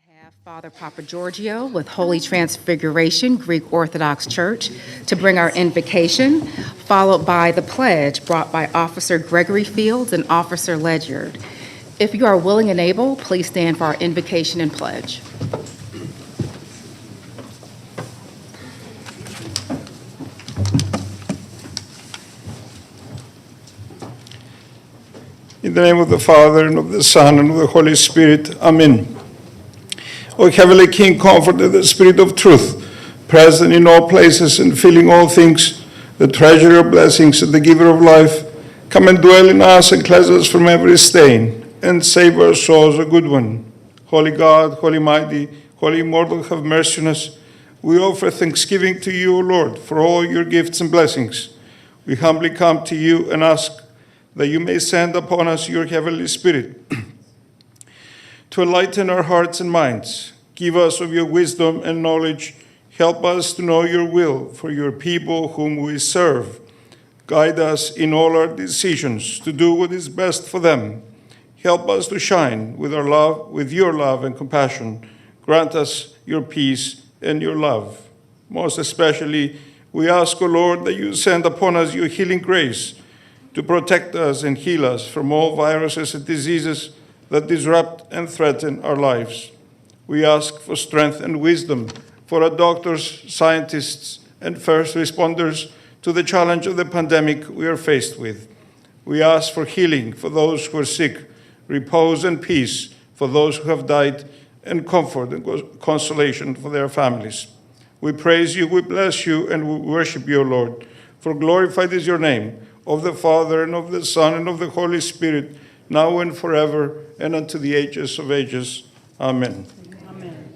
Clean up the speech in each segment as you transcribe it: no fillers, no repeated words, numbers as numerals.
have Father Papa Giorgio with Holy Transfiguration Greek Orthodox Church to bring our invocation, followed by the pledge brought by Officer Gregory Fields and Officer Ledyard. If you are willing and able, please stand for our invocation and pledge. In the name of the Father, and of the Son, and of the Holy Spirit. Amen. O Heavenly King, comfort the Spirit of truth, present in all places and filling all things, the treasurer of blessings and the giver of life, come and dwell in us and cleanse us from every stain, and save our souls, a good one. Holy God, Holy Mighty, Holy Immortal, have mercy on us. We offer thanksgiving to you, O Lord, for all your gifts and blessings. We humbly come to you and ask that you may send upon us your heavenly Spirit to enlighten our hearts and minds. Give us of your wisdom and knowledge. Help us to know your will for your people whom we serve. Guide us in all our decisions to do what is best for them. Help us to shine with your love and compassion. Grant us your peace and your love. Most especially, we ask, O Lord, that you send upon us your healing grace to protect us and heal us from all viruses and diseases that disrupt and threaten our lives. We ask for strength and wisdom for our doctors, scientists, and first responders to the challenge of the pandemic we are faced with. We ask for healing for those who are sick, repose and peace for those who have died, and comfort and consolation for their families. We praise you, we bless you, and we worship you, O Lord. For glorified is your name, of the Father, and of the Son, and of the Holy Spirit, now and forever, and unto the ages of ages. Amen. Amen.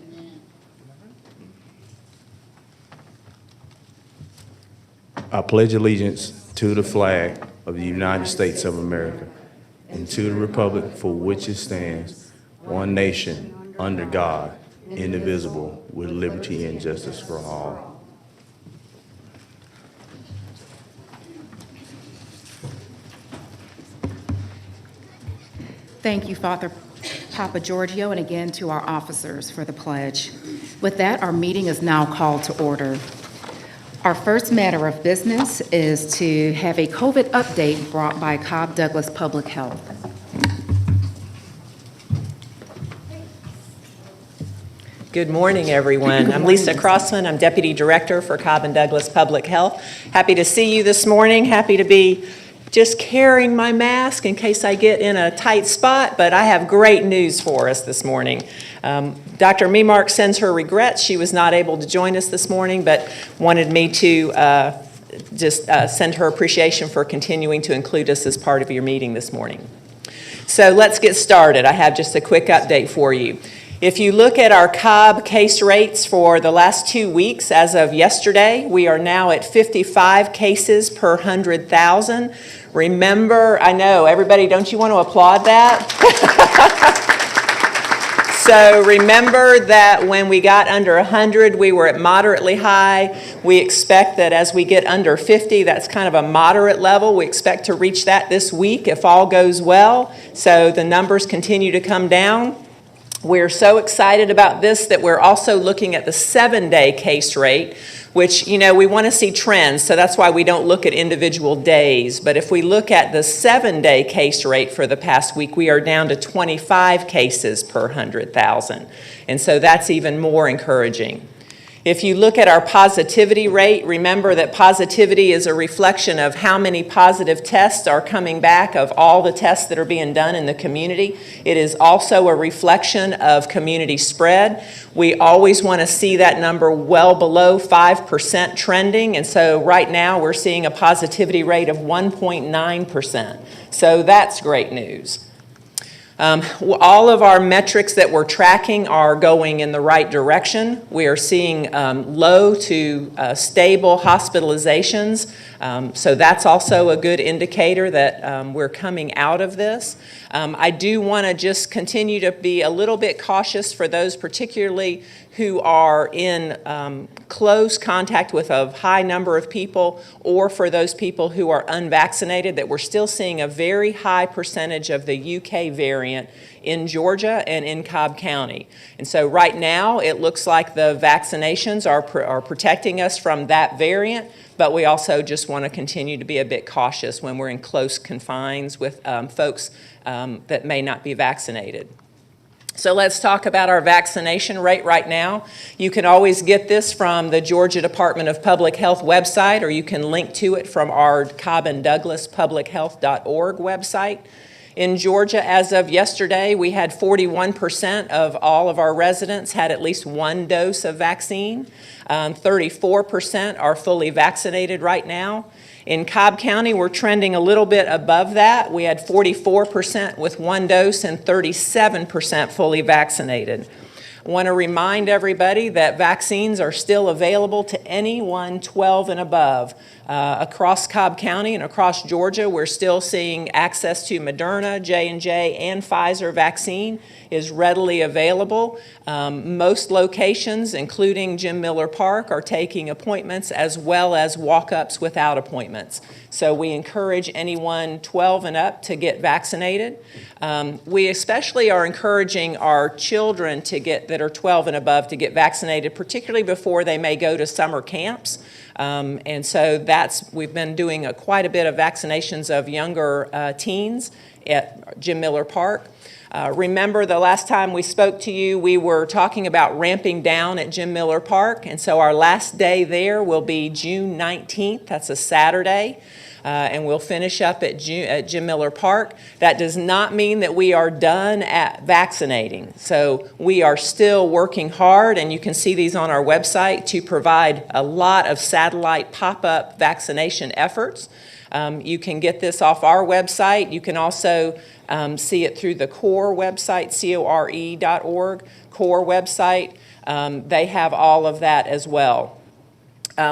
I pledge allegiance to the flag of the United States of America and to the republic for which it stands, one nation, under God, indivisible, with liberty and justice for all. Thank you, Father Papa Giorgio, and again to our officers for the pledge. With that, our meeting is now called to order. Our first matter of business is to have a COVID update brought by Cobb Douglas Public Health. Good morning, everyone. I'm Lisa Crossman. I'm Deputy Director for Cobb and Douglas Public Health. Happy to see you this morning. Happy to be just carrying my mask in case I get in a tight spot, but I have great news for us this morning. Dr. Memark sends her regrets. She was not able to join us this morning, but wanted me to send her appreciation for continuing to include us as part of your meeting this morning. So let's get started. I have just a quick update for you. If you look at our Cobb case rates for the last 2 weeks, as of yesterday, we are now at 55 cases per 100,000. Remember, I know, everybody, don't you want to applaud that? So remember that when we got under 100, we were at moderately high. We expect that as we get under 50, that's kind of a moderate level. We expect to reach that this week if all goes well. So the numbers continue to come down. We're so excited about this that we're also looking at the 7-day case rate, which, you know, we want to see trends, so that's why we don't look at individual days. But if we look at the 7-day case rate for the past week, we are down to 25 cases per 100,000. And so that's even more encouraging. If you look at our positivity rate, remember that positivity is a reflection of how many positive tests are coming back of all the tests that are being done in the community. It is also a reflection of community spread. We always want to see that number well below 5% trending, and so right now we're seeing a positivity rate of 1.9%. So that's great news. All of our metrics that we're tracking are going in the right direction. We are seeing low to stable hospitalizations. So that's also a good indicator that we're coming out of this. I do want to just continue to be a little bit cautious for those particularly who are in close contact with a high number of people, or for those people who are unvaccinated, that we're still seeing a very high percentage of the UK variant in Georgia and in Cobb County. And so right now, it looks like the vaccinations are protecting us from that variant, but we also just want to continue to be a bit cautious when we're in close confines with folks that may not be vaccinated. So let's talk about our vaccination rate right now. You can always get this from the Georgia Department of Public Health website, or you can link to it from our Cobb and Douglas publichealth.org website. In Georgia, as of yesterday, we had 41% of all of our residents had at least one dose of vaccine. 34% are fully vaccinated right now. In Cobb County, we're trending a little bit above that. We had 44% with one dose and 37% fully vaccinated. I want to remind everybody that vaccines are still available to anyone 12 and above. Across Cobb County and across Georgia, we're still seeing access to Moderna, J&J, and Pfizer vaccine is readily available. Most locations, including Jim Miller Park, are taking appointments as well as walk-ups without appointments. So we encourage anyone 12 and up to get vaccinated. We especially are encouraging our children that are 12 and above to get vaccinated, particularly before they may go to summer camps. And so we've been doing quite a bit of vaccinations of younger teens at Jim Miller Park. Remember the last time we spoke to you, we were talking about ramping down at Jim Miller Park, and so our last day there will be June 19th. That's a Saturday. And we'll finish up at Jim Miller Park. That does not mean that we are done at vaccinating. So we are still working hard, and you can see these on our website, to provide a lot of satellite pop-up vaccination efforts. You can get this off our website. You can also see it through the CORE website, core.org, CORE website. They have all of that as well.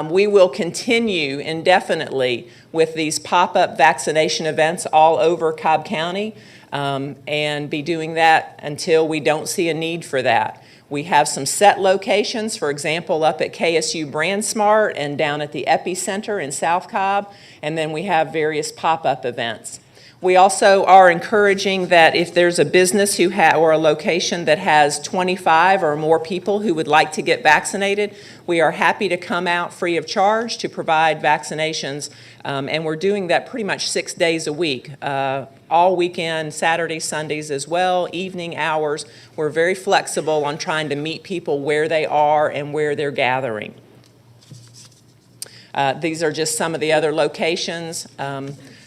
We will continue indefinitely with these pop-up vaccination events all over Cobb County and be doing that until we don't see a need for that. We have some set locations, for example, up at KSU BrandSmart and down at the Epicenter in South Cobb, and then we have various pop-up events. We also are encouraging that if there's a business or a location that has 25 or more people who would like to get vaccinated, we are happy to come out free of charge to provide vaccinations, and we're doing that pretty much 6 days a week, all weekend, Saturdays, Sundays as well, evening hours. We're very flexible on trying to meet people where they are and where they're gathering. These are just some of the other locations.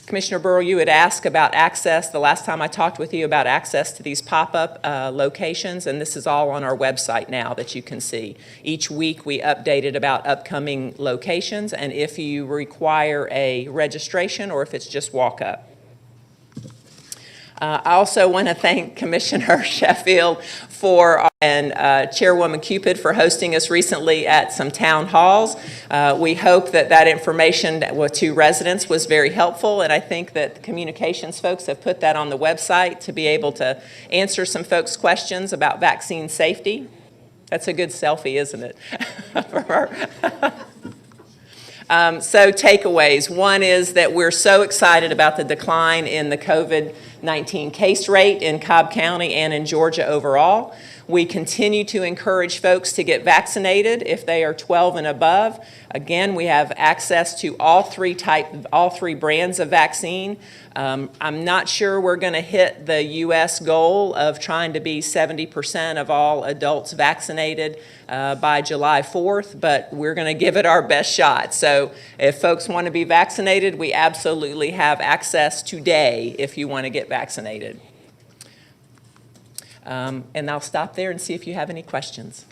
Commissioner Burrow, you had asked about access the last time I talked with you about access to these pop-up locations, and this is all on our website now that you can see. Each week we updated about upcoming locations and if you require a registration or if it's just walk-up. I also want to thank Commissioner Sheffield and Chairwoman Cupid for hosting us recently at some town halls. We hope that information to residents was very helpful, and I think that the communications folks have put that on the website to be able to answer some folks' questions about vaccine safety. That's a good selfie, isn't it? So takeaways. One is that we're so excited about the decline in the COVID-19 case rate in Cobb County and in Georgia overall. We continue to encourage folks to get vaccinated if they are 12 and above. Again, we have access to all three brands of vaccine. I'm not sure we're going to hit the U.S. goal of trying to be 70% of all adults vaccinated by July 4th, but we're going to give it our best shot. So if folks want to be vaccinated, we absolutely have access today if you want to get vaccinated. And I'll stop there and see if you have any questions.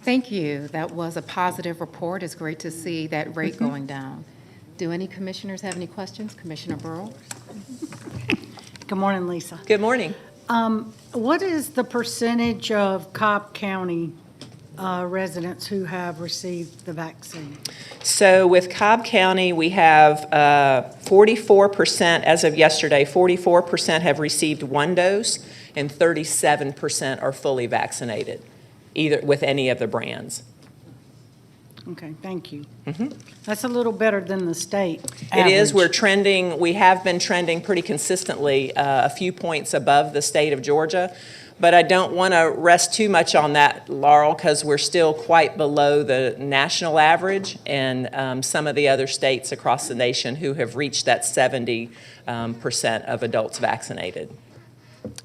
Thank you. That was a positive report. It's great to see that rate going down. Do any commissioners have any questions? Commissioner Burrow? Good morning, Lisa. Good morning. What is the percentage of Cobb County residents who have received the vaccine? So with Cobb County, we have 44%, as of yesterday, 44% have received one dose, and 37% are fully vaccinated, either with any of the brands. Okay, thank you. That's a little better than the state It is. average. We have been trending pretty consistently a few points above the state of Georgia. But I don't want to rest too much on that, Laurel, because we're still quite below the national average and some of the other states across the nation who have reached that 70% of adults vaccinated.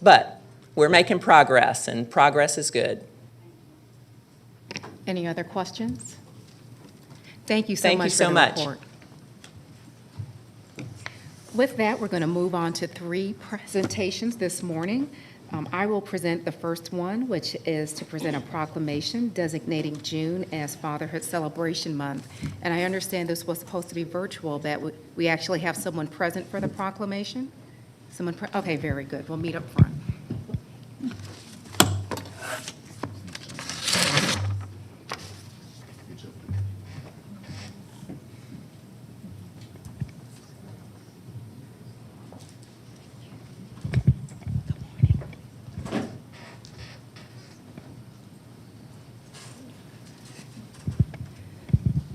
But we're making progress, and progress is good. Any other questions? Thank you so Thank you much so for the much. report. With that, we're going to move on to 3 presentations this morning. I will present the first one, which is to present a proclamation designating June as Fatherhood Celebration Month. And I understand this was supposed to be virtual, but we actually have someone present for the proclamation? Okay, very good. We'll meet up front.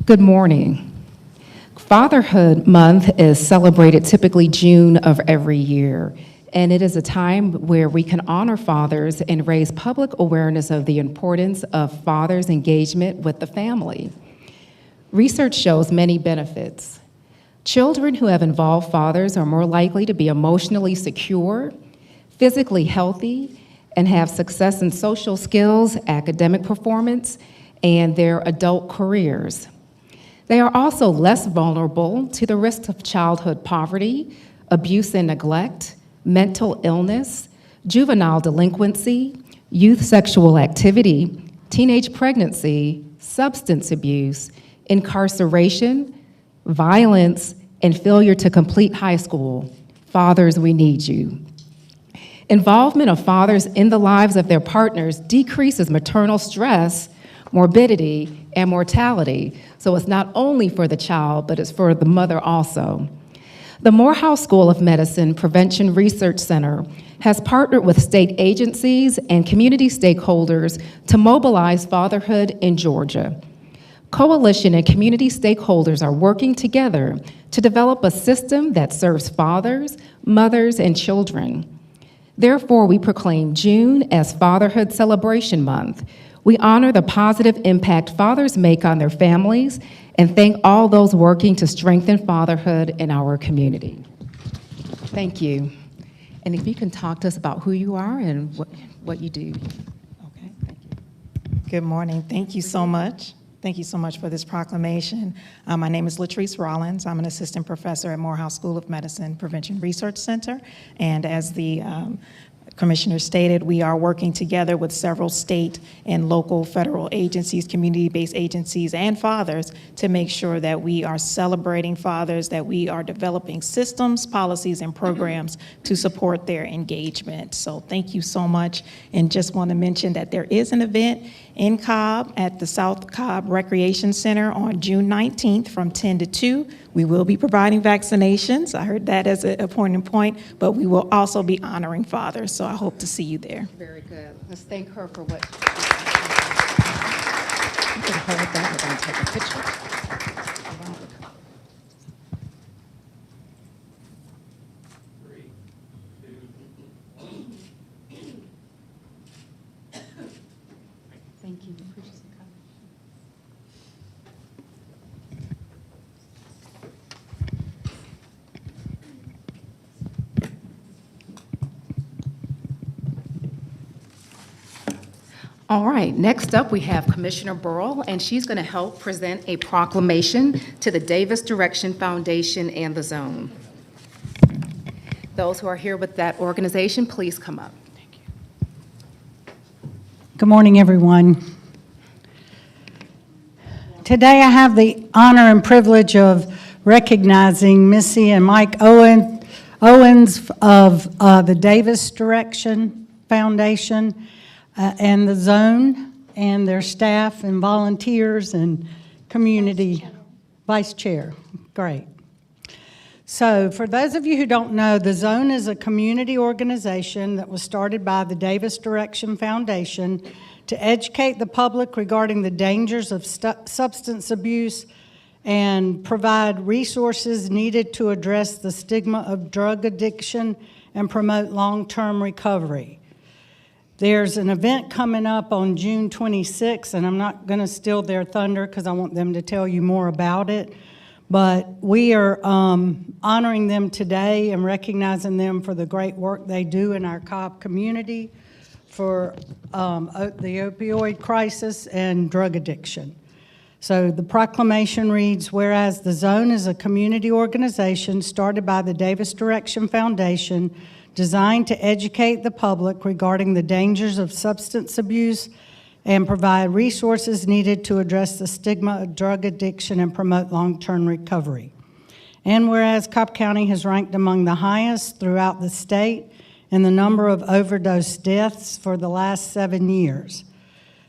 Good morning. Fatherhood Month is celebrated typically June of every year, and it is a time where we can honor fathers and raise public awareness of the importance of fathers' engagement with the family. Research shows many benefits. Children who have involved fathers are more likely to be emotionally secure, physically healthy, and have success in social skills, academic performance, and their adult careers. They are also less vulnerable to the risks of childhood poverty, abuse and neglect, mental illness, juvenile delinquency, youth sexual activity, teenage pregnancy, substance abuse, incarceration, violence, and failure to complete high school. Fathers, we need you. Involvement of fathers in the lives of their partners decreases maternal stress, morbidity, and mortality. So it's not only for the child, but it's for the mother also. The Morehouse School of Medicine Prevention Research Center has partnered with state agencies and community stakeholders to mobilize fatherhood in Georgia. Coalition and community stakeholders are working together to develop a system that serves fathers, mothers, and children. Therefore, we proclaim June as Fatherhood Celebration Month. We honor the positive impact fathers make on their families and thank all those working to strengthen fatherhood in our community. Thank you. And if you can talk to us about who you are and what you do. Okay, thank you. Good morning. Thank you so much. Thank you so much for this proclamation. My name is Latrice Rollins. I'm an assistant professor at Morehouse School of Medicine Prevention Research Center. And as the Commissioner stated, we are working together with several state and local federal agencies, community-based agencies, and fathers to make sure that we are celebrating fathers, that we are developing systems, policies, and programs to support their engagement. So thank you so much. And just want to mention that there is an event in Cobb at the South Cobb Recreation Center on June 19th from 10 to 2. We will be providing vaccinations. I heard that as a point, but we will also be honoring fathers. So I hope to see you there. Very good. Let's thank her for what. You can hold that. We're going to take a picture. Thank you. Appreciate you coming. All right, next up we have Commissioner Burrell, and she's going to help present a proclamation to the Davis Direction Foundation and the Zone. Those who are here with that organization, please come up. Thank you. Good morning, everyone. Today I have the honor and privilege of recognizing Missy and Mike Owens of the Davis Direction Foundation and the Zone. and their staff and volunteers and community. Vice Chair, great. So for those of you who don't know, the Zone is a community organization that was started by the Davis Direction Foundation to educate the public regarding the dangers of substance abuse and provide resources needed to address the stigma of drug addiction and promote long-term recovery. There's an event coming up on June 26th, and I'm not going to steal their thunder because I want them to tell you more about it. But we are honoring them today and recognizing them for the great work they do in our Cobb community for the opioid crisis and drug addiction. So the proclamation reads, whereas the Zone is a community organization started by the Davis Direction Foundation designed to educate the public regarding the dangers of substance abuse and provide resources needed to address the stigma of drug addiction and promote long-term recovery. And whereas Cobb County has ranked among the highest throughout the state in the number of overdose deaths for the last 7 years.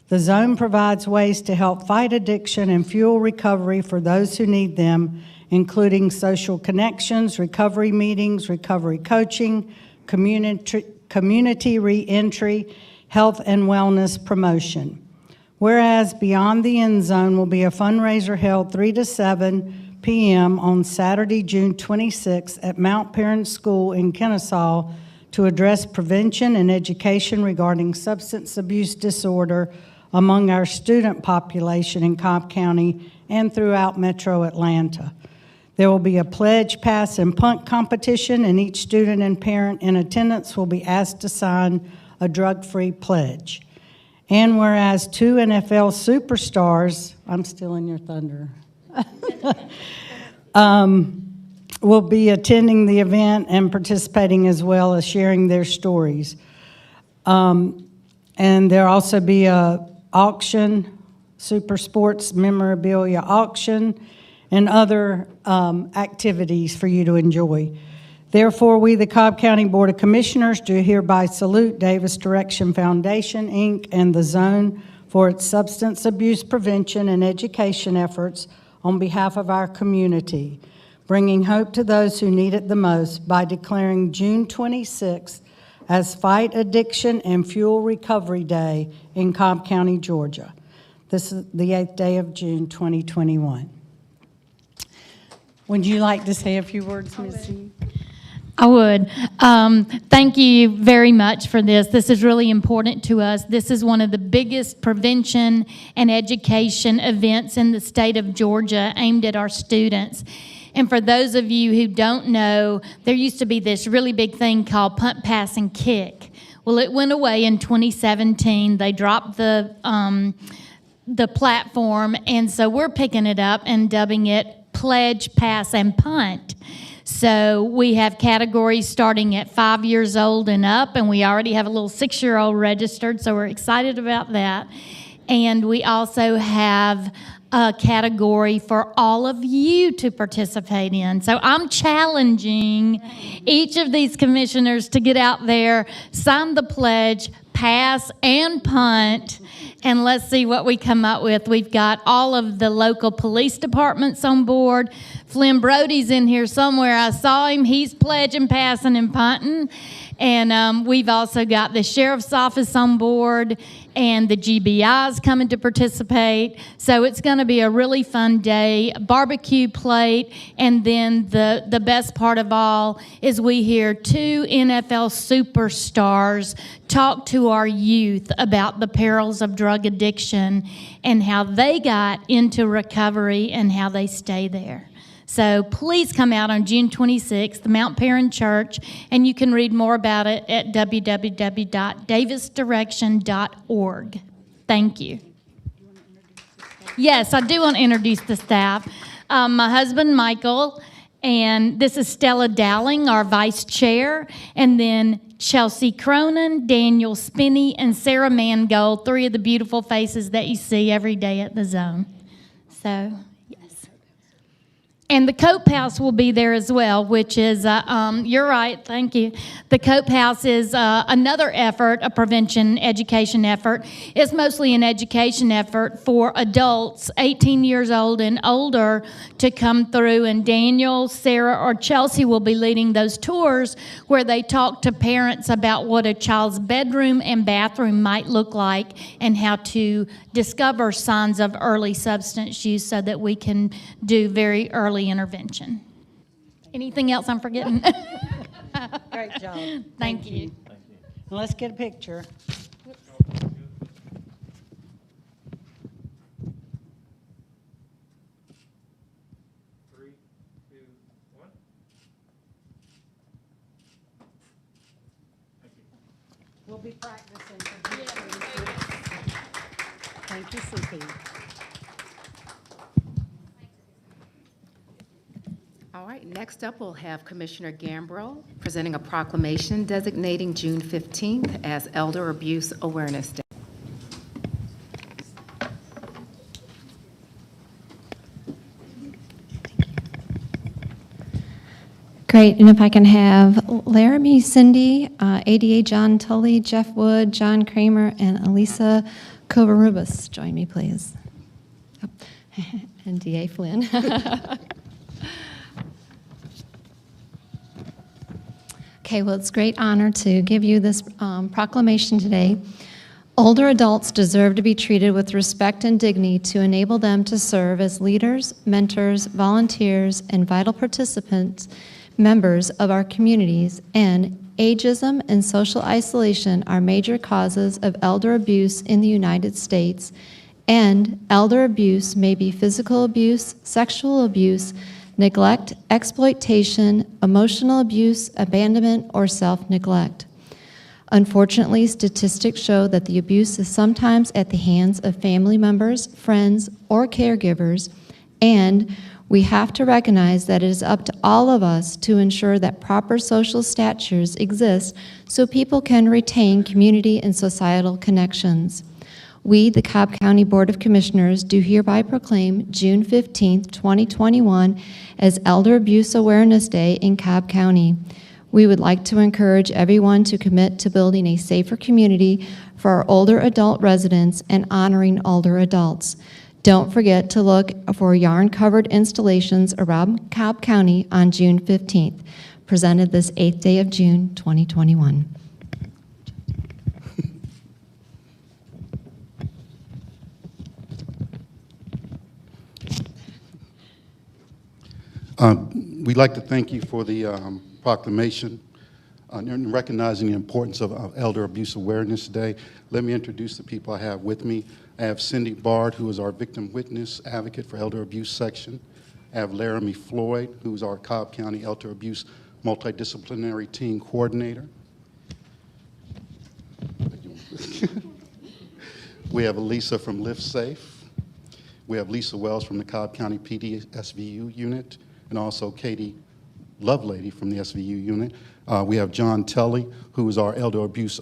The Zone provides ways to help fight addiction and fuel recovery for those who need them, including social connections, recovery meetings, recovery coaching, community re-entry, health and wellness promotion. Whereas Beyond the End Zone will be a fundraiser held 3 to 7 p.m. on Saturday, June 26th at Mount Perrin School in Kennesaw to address prevention and education regarding substance abuse disorder among our student population in Cobb County and throughout Metro Atlanta. There will be a pledge, pass, and punt competition, and each student and parent in attendance will be asked to sign a drug-free pledge. And whereas 2 NFL superstars, I'm stealing your thunder, will be attending the event and participating as well as sharing their stories. And there'll also be a auction, Super Sports memorabilia auction, and other activities for you to enjoy. Therefore, we, the Cobb County Board of Commissioners, do hereby salute Davis Direction Foundation, Inc., and the Zone for its substance abuse prevention and education efforts on behalf of our community, bringing hope to those who need it the most by declaring June 26th as Fight Addiction and Fuel Recovery Day in Cobb County, Georgia. This is the 8th day of June, 2021. Would you like to say a few words, Missy? I would. Thank you very much for this. This is really important to us. This is one of the biggest prevention and education events in the state of Georgia aimed at our students. And for those of you who don't know, there used to be this really big thing called punt, pass, and kick. Well, it went away in 2017. They dropped the platform, and so we're picking it up and dubbing it Pledge, Pass, and Punt. So we have categories starting at 5 years old and up, and we already have a little 6-year-old registered, so we're excited about that. And we also have a category for all of you to participate in. So I'm challenging each of these commissioners to get out there, sign the pledge, pass and punt, and let's see what we come up with. We've got all of the local police departments on board. Flynn Brody's in here somewhere. I saw him. He's pledging, passing, and punting. And we've also got the sheriff's office on board, and the GBI's coming to participate. So it's going to be a really fun day, barbecue plate, and then the best part of all is we hear 2 NFL superstars talk to our youth about the perils of drug addiction and how they got into recovery and how they stay there. So please come out on June 26th, the Mount Perrin Church, and you can read more about it at www.davisdirection.org. Thank you. Yes, I do want to introduce the staff. My husband, Michael, and this is Stella Dowling, our vice chair, and then Chelsea Cronin, Daniel Spinney, and Sarah Mangold, 3 of the beautiful faces that you see every day at the Zone. So... And the Cope House will be there as well, which is, you're right, thank you. The Cope House is another effort, a prevention education effort. It's mostly an education effort for adults 18 years old and older to come through. And Daniel, Sarah, or Chelsea will be leading those tours where they talk to parents about what a child's bedroom and bathroom might look like and how to discover signs of early substance use so that we can do very early intervention. Anything else I'm forgetting? Great job. Thank you. Let's get a picture. We'll be practicing. Thank you, CP. All right, next up, we'll have Commissioner Gambrill presenting a proclamation designating June 15th as Elder Abuse Awareness Day. Great, and if I can have Laramie, Cindy, ADA John Tully, Jeff Wood, John Kramer, and Elisa Covarubas join me, please. Oh, and DA Flynn. Okay, well, it's a great honor to give you this proclamation today. Older adults deserve to be treated with respect and dignity to enable them to serve as leaders, mentors, volunteers, and vital participants, members of our communities, and ageism and social isolation are major causes of elder abuse in the United States, and elder abuse may be physical abuse, sexual abuse, neglect, exploitation, emotional abuse, abandonment, or self-neglect. Unfortunately, statistics show that the abuse is sometimes at the hands of family members, friends, or caregivers, and we have to recognize that it is up to all of us to ensure that proper social statutes exist so people can retain community and societal connections. We, the Cobb County Board of Commissioners, do hereby proclaim June 15th, 2021 as Elder Abuse Awareness Day in Cobb County. We would like to encourage everyone to commit to building a safer community for our older adult residents and honoring older adults. Don't forget to look for yarn-covered installations around Cobb County on June 15th, presented this 8th day of June, 2021. We'd like to thank you for the proclamation and recognizing the importance of Elder Abuse Awareness Day. Let me introduce the people I have with me. I have Cindy Bard, who is our victim witness advocate for elder abuse section. I have Laramie Floyd, who is our Cobb County Elder Abuse Multidisciplinary Team Coordinator. We have Elisa from Live Safe. We have Lisa Wells from the Cobb County PD SVU unit, and also Katie Lovelady from the SVU unit. We have John Tully, who is our elder abuse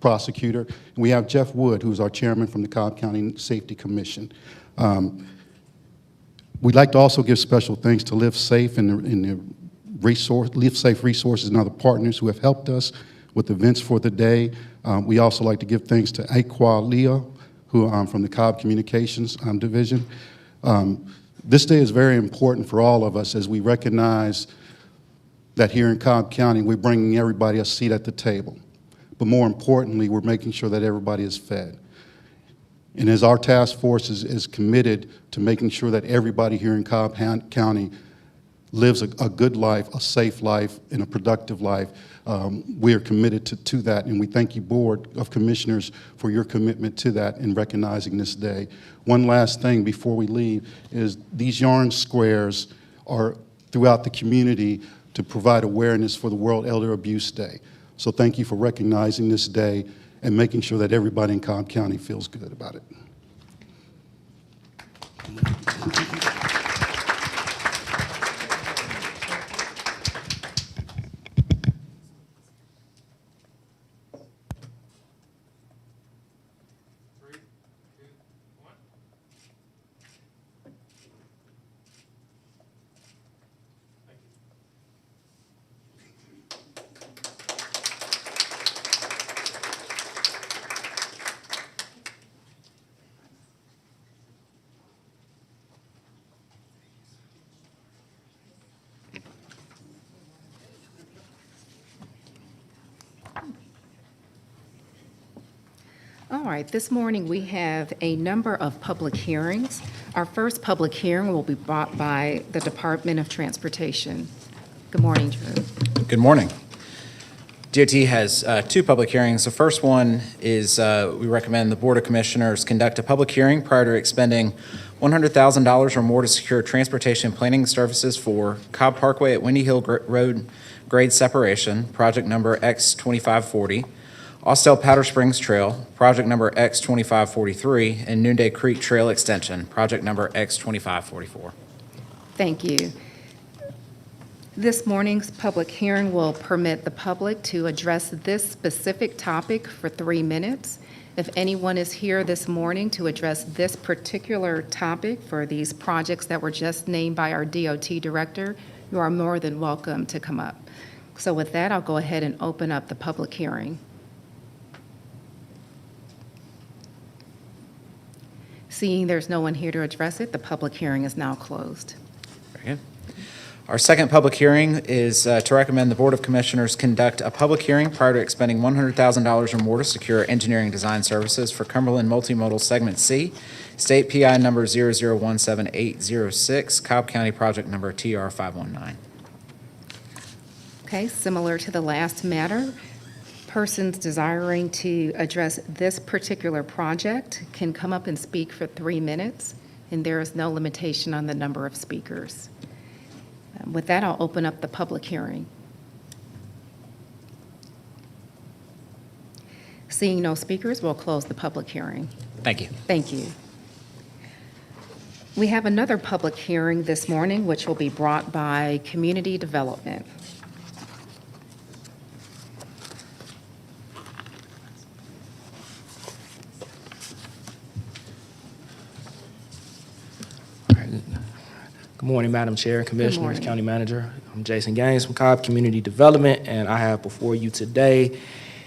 prosecutor. And we have Jeff Wood, who is our chairman from the Cobb County Safety Commission. We'd like to also give special thanks to Live Safe and the Live Safe Resources and other partners who have helped us with events for the day. We also like to give thanks to Aqua Leo, who from the Cobb Communications Division. This day is very important for all of us as we recognize that here in Cobb County, we're bringing everybody a seat at the table. But more importantly, we're making sure that everybody is fed. And as our task force is committed to making sure that everybody here in Cobb County lives a good life, a safe life, and a productive life, we are committed to that, and we thank you, Board of Commissioners, for your commitment to that in recognizing this day. One last thing before we leave is these yarn squares are throughout the community to provide awareness for the World Elder Abuse Day. So thank you for recognizing this day and making sure that everybody in Cobb County feels good about it. All right, this morning we have a number of public hearings. Our first public hearing will be brought by the Department of Transportation. Good morning, Drew. Good morning. DOT has two public hearings. The first one is we recommend the Board of Commissioners conduct a public hearing prior to expending $100,000 or more to secure transportation planning services for Cobb Parkway at Windy Hill Road grade separation, project number X2540, Austell Powder Springs Trail, project number X2543, and Noonday Creek Trail Extension, project number X2544. Thank you. This morning's public hearing will permit the public to address this specific topic for 3 minutes. If anyone is here this morning to address this particular topic for these projects that were just named by our DOT director, you are more than welcome to come up. So with that, I'll go ahead and open up the public hearing. Seeing there's no one here to address it, the public hearing is now closed. Very good. Our second public hearing is to recommend the Board of Commissioners conduct a public hearing prior to expending $100,000 or more to secure engineering design services for Cumberland Multimodal Segment C, State PI number 0017806, Cobb County Project number TR519. Okay, similar to the last matter, persons desiring to address this particular project can come up and speak for 3 minutes, and there is no limitation on the number of speakers. With that, I'll open up the public hearing. Seeing no speakers, we'll close the public hearing. Thank you. Thank you. We have another public hearing this morning, which will be brought by Community Development. Good morning, Madam Chair, Commissioners, morning. County Manager. I'm Jason Gaines from Cobb Community Development, and I have before you today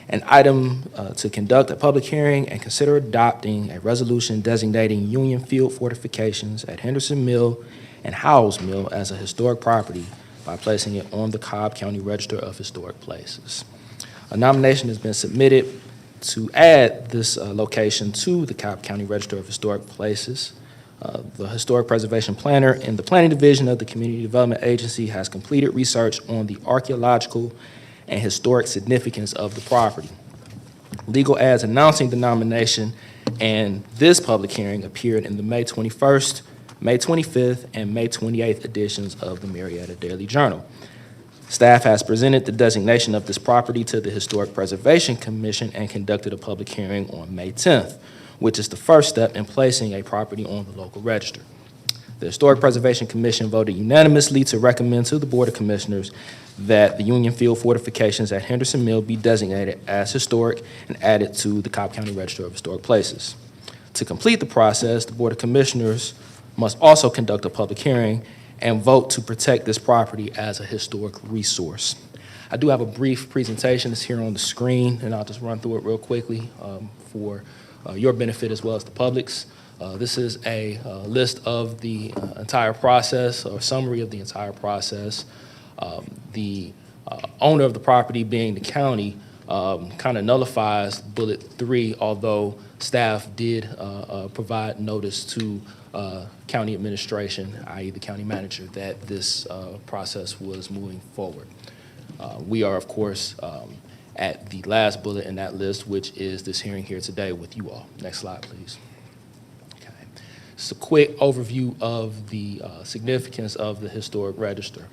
an item to conduct a public hearing and consider adopting a resolution designating Union Field Fortifications at Henderson Mill and Howells Mill as a historic property by placing it on the Cobb County Register of Historic Places. A nomination has been submitted to add this location to the Cobb County Register of Historic Places. The Historic Preservation Planner in the Planning Division of the Community Development Agency has completed research on the archaeological and historic significance of the property. Legal ads announcing the nomination and this public hearing appeared in the May 21st, May 25th, and May 28th editions of the Marietta Daily Journal. Staff has presented the designation of this property to the Historic Preservation Commission and conducted a public hearing on May 10th. Which is the first step in placing a property on the local register. The Historic Preservation Commission voted unanimously to recommend to the Board of Commissioners that the Union Field Fortifications at Henderson Mill be designated as historic and added to the Cobb County Register of Historic Places. To complete the process, the Board of Commissioners must also conduct a public hearing and vote to protect this property as a historic resource. I do have a brief presentation that's here on the screen, and I'll just run through it real quickly for your benefit as well as the public's. This is a list of the entire process, or summary of the entire process. The owner of the property being the county kind of nullifies bullet 3, although staff did provide notice to county administration, i.e. the county manager, that this process was moving forward. We are, of course, at the last bullet in that list, which is this hearing here today with you all. Next slide, please. Okay. Just a quick overview of the significance of the historic register.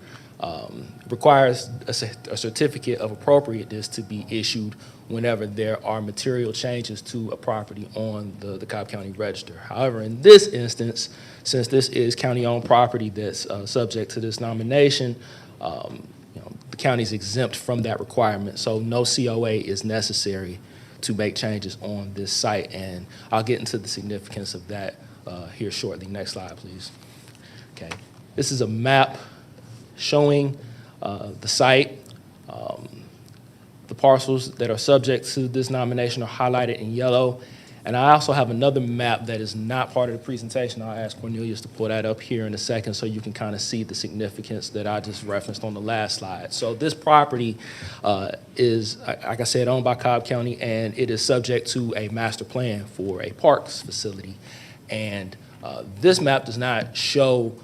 Requires a certificate of appropriateness to be issued whenever there are material changes to a property on the Cobb County Register. However, in this instance, since this is county-owned property that's subject to this nomination, the county is exempt from that requirement, so no COA is necessary to make changes on this site, and I'll get into the significance of that here shortly. Next slide, please. Okay, this is a map showing the site. The parcels that are subject to this nomination are highlighted in yellow, And I also have another map that is not part of the presentation. I'll ask Cornelius to pull that up here in a second so you can kind of see the significance that I just referenced on the last slide. So this property is, like I said, owned by Cobb County, and it is subject to a master plan for a parks facility. And this map does not show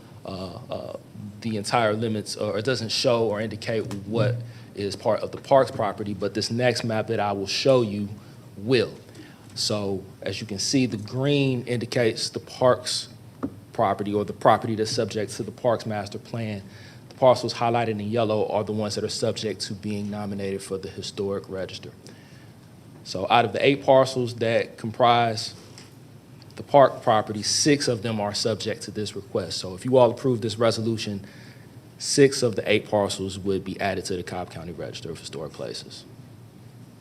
the entire limits, or it doesn't show or indicate what is part of the parks property, but this next map that I will show you will. So as you can see, the green indicates the parks property, or the property that's subject to the parks master plan. The parcels highlighted in yellow are the ones that are subject to being nominated for the historic register. So out of the 8 parcels that comprise the park property, 6 of them are subject to this request. So if you all approve this resolution, 6 of the 8 parcels would be added to the Cobb County Register of Historic Places.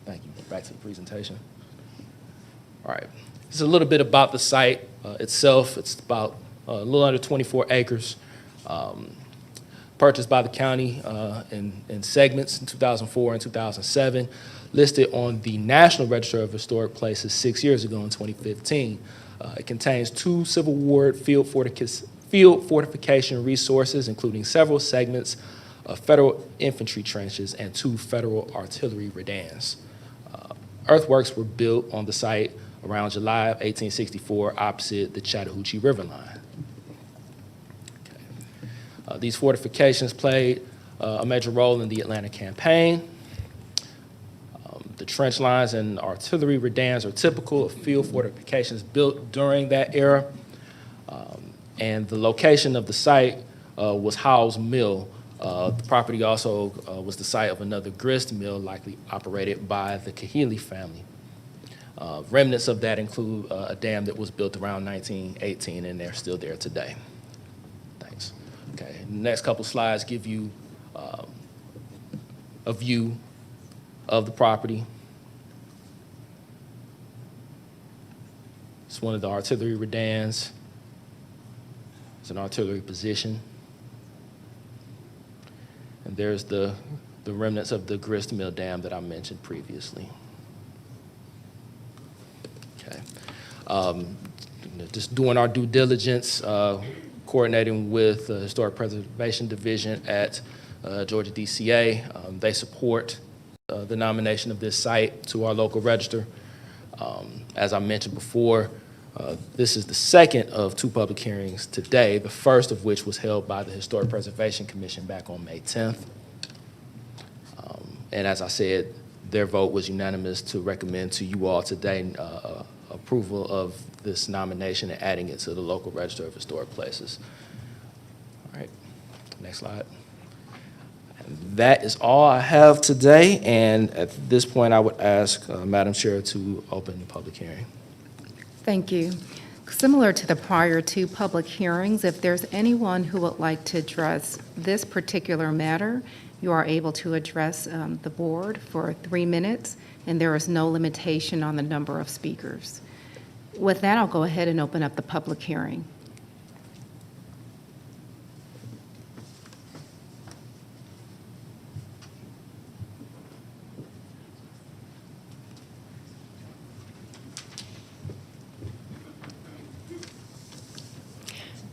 Thank you. Back to the presentation. All right. This is a little bit about the site itself. It's about a little under 24 acres, purchased by the county in segments in 2004 and 2007, listed on the National Register of Historic Places 6 years ago in 2015. It contains 2 Civil War field fortification resources, including several segments of federal infantry trenches and 2 federal artillery redans. Earthworks were built on the site around July of 1864 opposite the Chattahoochee River line. Okay. These fortifications played a major role in the Atlanta campaign. The trench lines and artillery redans are typical of field fortifications built during that era. And the location of the site was Howell's Mill. The property also was the site of another grist mill, likely operated by the Kahili family. Remnants of that include a dam that was built around 1918, and they're still there today. Thanks. Okay, the next couple slides give you a view of the property. It's one of the artillery redans. It's an artillery position. And there's the remnants of the grist mill dam that I mentioned previously. Okay. Just doing our due diligence, coordinating with the Historic Preservation Division at Georgia DCA. They support the nomination of this site to our local register. As I mentioned before, this is the second of 2 public hearings today, the first of which was held by the Historic Preservation Commission back on May 10th. And as I said, their vote was unanimous to recommend to you all today approval of this nomination and adding it to the local register of historic places. All right, next slide. And that is all I have today, and at this point I would ask Madam Chair to open the public hearing. Thank you. Similar to the prior 2 public hearings, if there's anyone who would like to address this particular matter, you are able to address the board for 3 minutes, and there is no limitation on the number of speakers. With that, I'll go ahead and open up the public hearing.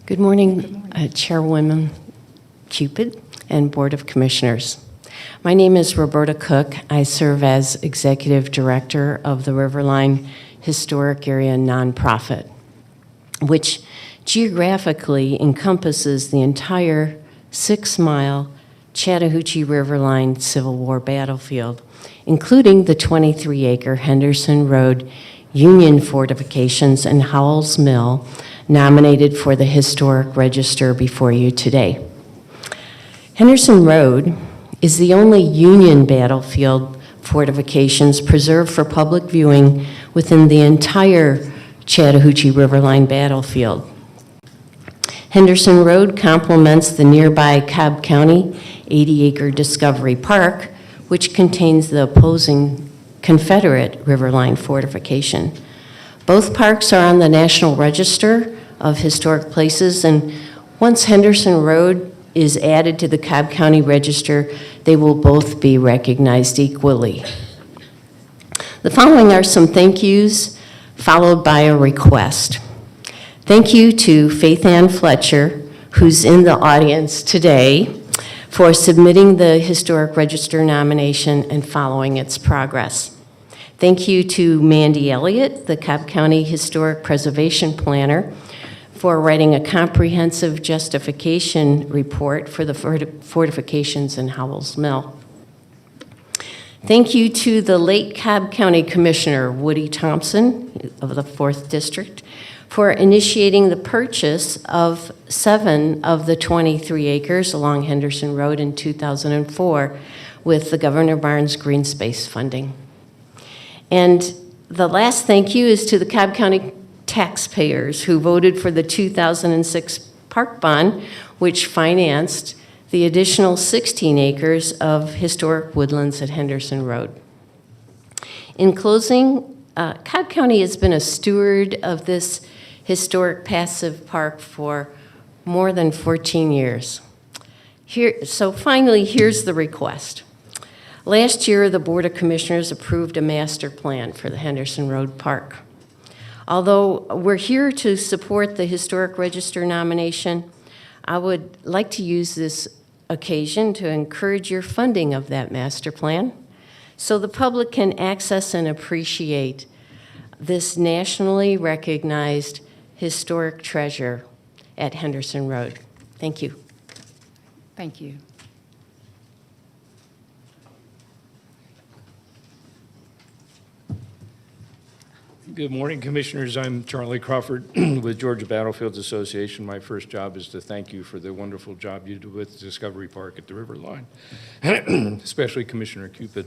Good morning, Chairwoman Cupid and Board of Commissioners. My name is Roberta Cook. I serve as Executive Director of the Riverline Historic Area Nonprofit, which geographically encompasses the entire 6-mile Chattahoochee Riverline Civil War battlefield, including the 23-acre Henderson Road Union Fortifications and Howell's Mill, nominated for the Historic Register before you today. Henderson Road is the only Union battlefield fortifications preserved for public viewing within the entire Chattahoochee Riverline battlefield. Henderson Road complements the nearby Cobb County 80-acre Discovery Park, which contains the opposing Confederate Riverline fortification. Both parks are on the National Register of Historic Places, and once Henderson Road is added to the Cobb County Register, they will both be recognized equally. The following are some thank yous followed by a request. Thank you to Faith Ann Fletcher, who's in the audience today, for submitting the Historic Register nomination and following its progress. Thank you to Mandy Elliott, the Cobb County Historic Preservation Planner, for writing a comprehensive justification report for the fortifications in Howells Mill. Thank you to the late Cobb County Commissioner, Woody Thompson of the 4th District, for initiating the purchase of 7 of the 23 acres along Henderson Road in 2004 with the Governor Barnes Green Space funding. And the last thank you is to the Cobb County taxpayers who voted for the 2006 park bond, which financed the additional 16 acres of historic woodlands at Henderson Road. In closing, Cobb County has been a steward of this historic passive park for more than 14 years. So finally, here's the request. Last year, the Board of Commissioners approved a master plan for the Henderson Road Park. Although we're here to support the Historic Register nomination, I would like to use this occasion to encourage your funding of that master plan so the public can access and appreciate this nationally recognized historic treasure at Henderson Road. Thank you. Thank you. Good morning, Commissioners. I'm Charlie Crawford with Georgia Battlefields Association. My first job is to thank you for the wonderful job you do with Discovery Park at the River Line, especially Commissioner Cupid.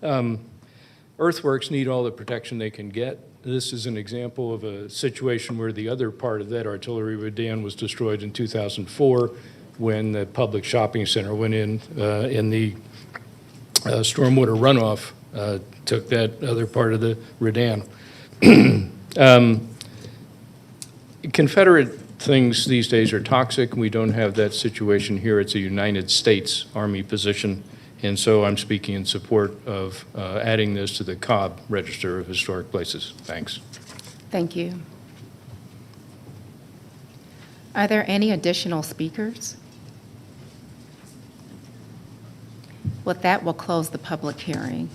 Earthworks need all the protection they can get. This is an example of a situation where the other part of that artillery redan was destroyed in 2004 when the public shopping center went in the stormwater runoff took that other part of the redan. Confederate things these days are toxic. We don't have that situation here. It's a United States Army position, and so I'm speaking in support of adding this to the Cobb Register of Historic Places. Thanks. Thank you. Are there any additional speakers? With that, we'll close the public hearing.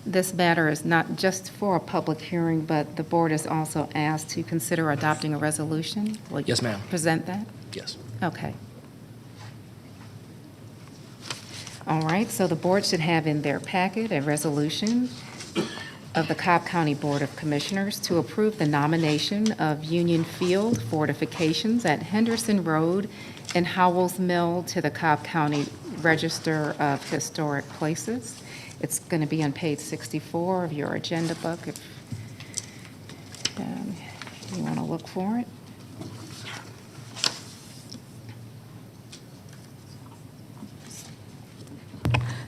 This matter is not just for a public hearing, but the board is also asked to consider adopting a resolution. Will you Yes, ma'am. present that? Yes. Okay. All right, so the board should have in their packet a resolution of the Cobb County Board of Commissioners to approve the nomination of Union Field Fortifications at Henderson Road and Howells Mill to the Cobb County Register of Historic Places. It's going to be on page 64 of your agenda book if you want to look for it.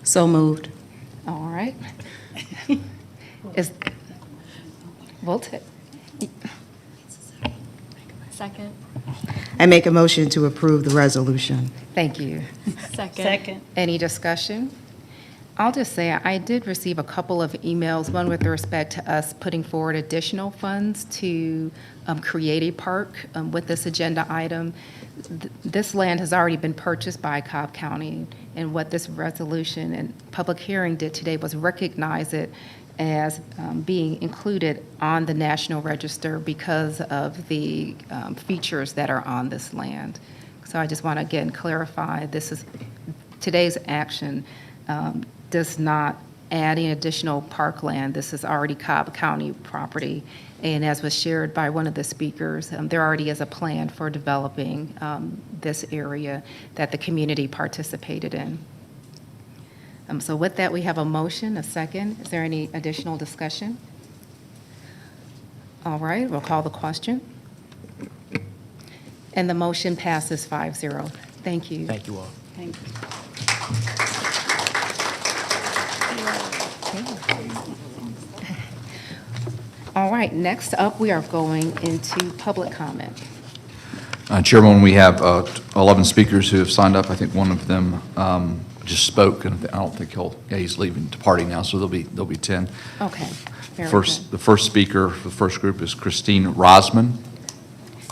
So moved. All right. We'll take. Second. I make a motion to approve the resolution. Thank you. Second. Any discussion? I'll just say I did receive a couple of emails, one with respect to us putting forward additional funds to create a park with this agenda item. This land has already been purchased by Cobb County, and what this resolution and public hearing did today was recognize it as being included on the National Register because of the features that are on this land. So I just want to again clarify, today's action does not add any additional parkland. This is already Cobb County property. And as was shared by one of the speakers, there already is a plan for developing this area that the community participated in. So with that, we have a motion, a second. Is there any additional discussion? All right, we'll call the question. And the motion passes 5-0. Thank you. Thank you all. Thank you. All right, next up, we are going into public comment. Chairwoman, we have 11 speakers who have signed up. I think one of them just spoke, and I don't think he's departing now, so there'll be 10. Okay. Very The first speaker for the first group is Christine Rosman.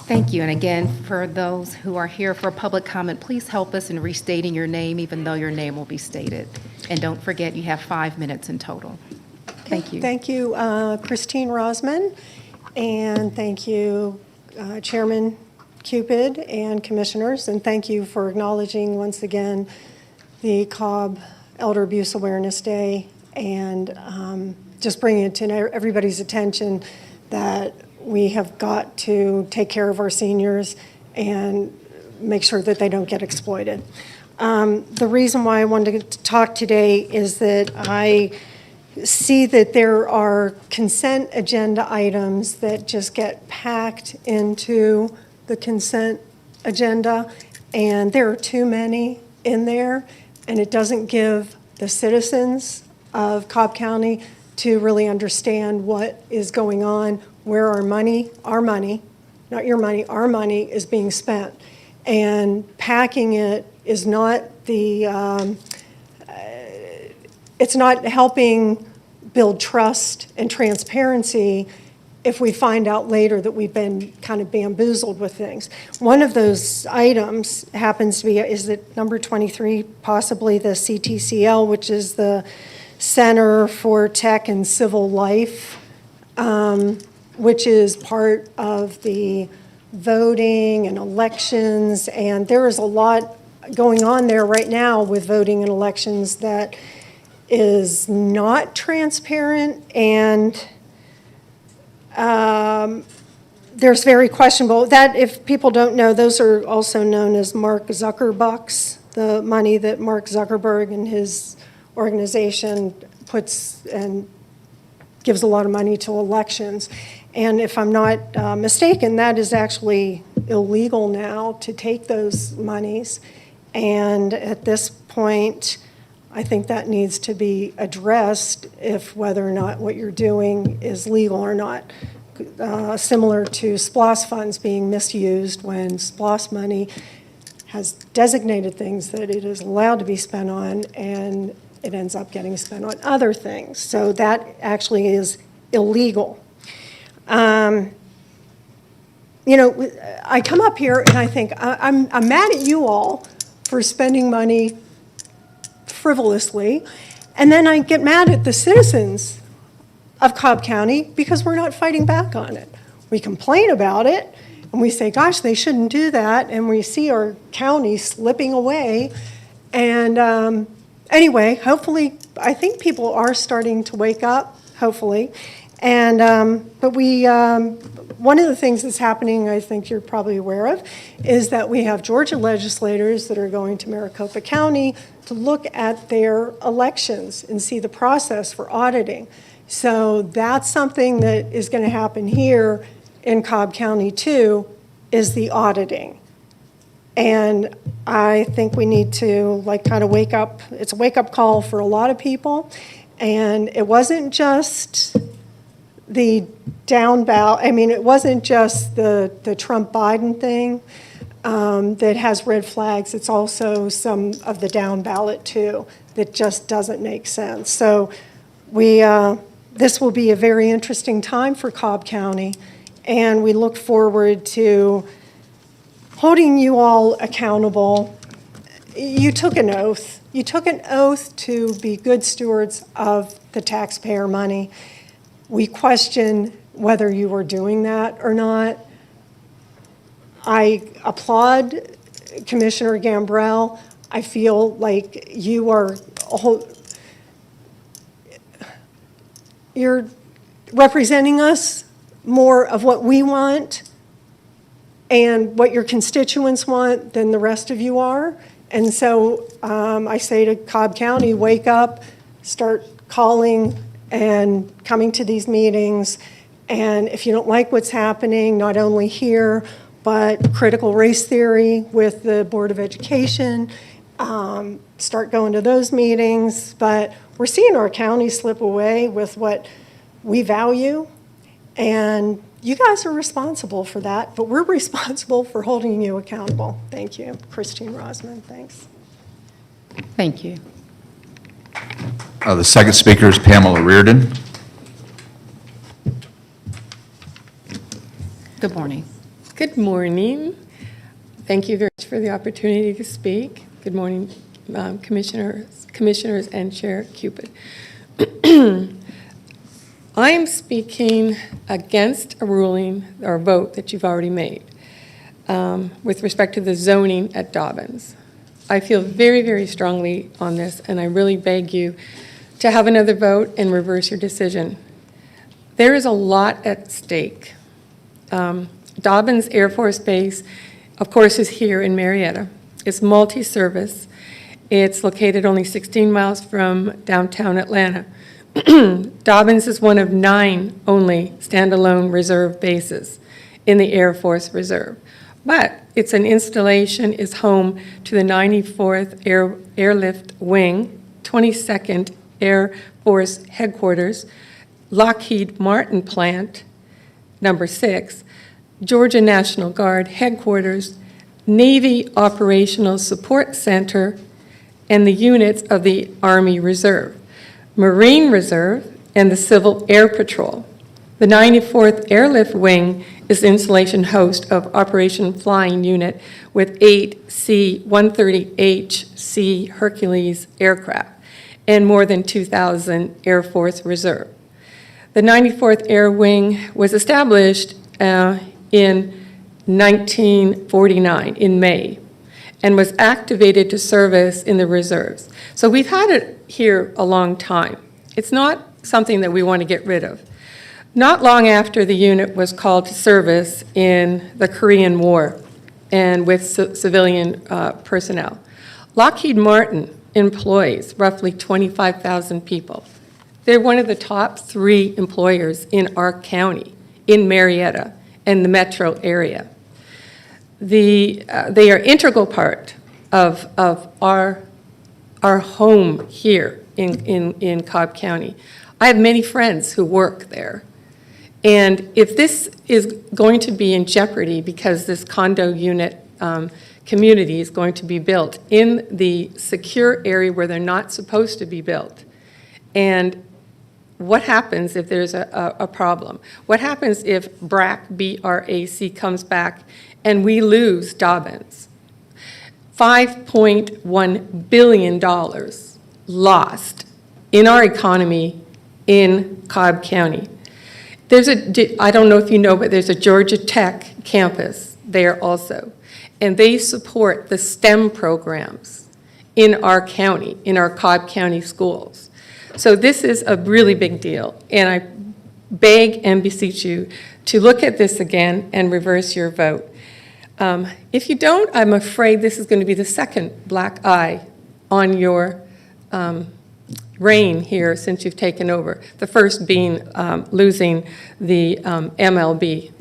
Thank you. And again, for those who are here for public comment, please help us in restating your name, even though your name will be stated. And don't forget, you have 5 minutes in total. Thank you. Thank you, Christine Rosman, and thank you, Chairman Cupid and Commissioners, and thank you for acknowledging once again the Cobb Elder Abuse Awareness Day, and just bringing it to everybody's attention that we have got to take care of our seniors and make sure that they don't get exploited. The reason why I wanted to talk today is that I see that there are consent agenda items that just get packed into the consent agenda, and there are too many in there, and it doesn't give the citizens of Cobb County to really understand what is going on, where our money, not your money, our money is being spent. And packing it is not it's not helping build trust and transparency if we find out later that we've been kind of bamboozled with things. One of those items happens to be, is it number 23, possibly the CTCL, which is the Center for Tech and Civil Life, which is part of the voting and elections, and there is a lot going on there right now with voting and elections that is not transparent, and there's very questionable, that if people don't know, those are also known as Mark Zuckerbucks, the money that Mark Zuckerberg and his organization puts and gives a lot of money to elections. And if I'm not mistaken, that is actually illegal now to take those monies. And at this point, I think that needs to be addressed if whether or not what you're doing is legal or not. Similar to SPLOS funds being misused when SPLOS money has designated things that it is allowed to be spent on, and it ends up getting spent on other things. So that actually is illegal. You know, I come up here and I think, I'm mad at you all for spending money frivolously, and then I get mad at the citizens of Cobb County because we're not fighting back on it. We complain about it, and we say, gosh, they shouldn't do that, and we see our county slipping away. And anyway, hopefully, I think people are starting to wake up, hopefully. And but one of the things that's happening, I think you're probably aware of, is that we have Georgia legislators that are going to Maricopa County to look at their elections and see the process for auditing. So that's something that is going to happen here in Cobb County too, is the auditing. And I think we need to kind of wake up. It's a wake-up call for a lot of people. And it wasn't just the down ballot, I mean, it wasn't just the Trump-Biden thing that has red flags. It's also some of the down ballot too that just doesn't make sense. So this will be a very interesting time for Cobb County, and we look forward to holding you all accountable. You took an oath. You took an oath to be good stewards of the taxpayer money. We question whether you were doing that or not. I applaud Commissioner Gambrell. I feel like you're representing us more of what we want and what your constituents want than the rest of you are. And so I say to Cobb County, wake up, start calling and coming to these meetings. And if you don't like what's happening, not only here, but critical race theory with the Board of Education, start going to those meetings. But we're seeing our county slip away with what we value. And you guys are responsible for that, but we're responsible for holding you accountable. Thank you. Christine Rosman, thanks. Thank you. The second speaker is Pamela Reardon. Good morning. Good morning. Thank you very much for the opportunity to speak. Good morning, commissioners and Chair Cupid. I am speaking against a ruling or a vote that you've already made with respect to the zoning at Dobbins. I feel very, very strongly on this, and I really beg you to have another vote and reverse your decision. There is a lot at stake. Dobbins Air Force Base, of course, is here in Marietta. It's multi-service. It's located only 16 miles from downtown Atlanta. Dobbins is one of 9 only standalone reserve bases in the Air Force Reserve. But it's an installation, is home to the 94th Airlift Wing, 22nd Air Force Headquarters, Lockheed Martin Plant, number 6, Georgia National Guard Headquarters, Navy Operational Support Center, and the units of the Army Reserve, Marine Reserve, and the Civil Air Patrol. The 94th Airlift Wing is the installation host of Operation Flying Unit with 8 C-130H Hercules aircraft and more than 2,000 Air Force Reserve. The 94th Air Wing was established in 1949, in May, and was activated to service in the reserves. So we've had it here a long time. It's not something that we want to get rid of. Not long after the unit was called to service in the Korean War and with civilian personnel, Lockheed Martin employs roughly 25,000 people. They're one of the top 3 employers in our county, in Marietta and the metro area. They are integral part of our home here in Cobb County. I have many friends who work there. And if this is going to be in jeopardy because this condo unit community is going to be built in the secure area where they're not supposed to be built, and what happens if there's a problem? What happens if BRAC, B-R-A-C, comes back and we lose Dobbins? $5.1 billion lost in our economy in Cobb County. I don't know if you know, but there's a Georgia Tech campus there also. And they support the STEM programs in our county, in our Cobb County schools. So this is a really big deal. And I beg and beseech you to look at this again and reverse your vote. If you don't, I'm afraid this is going to be the second black eye on your reign here since you've taken over. The first being losing the MLB.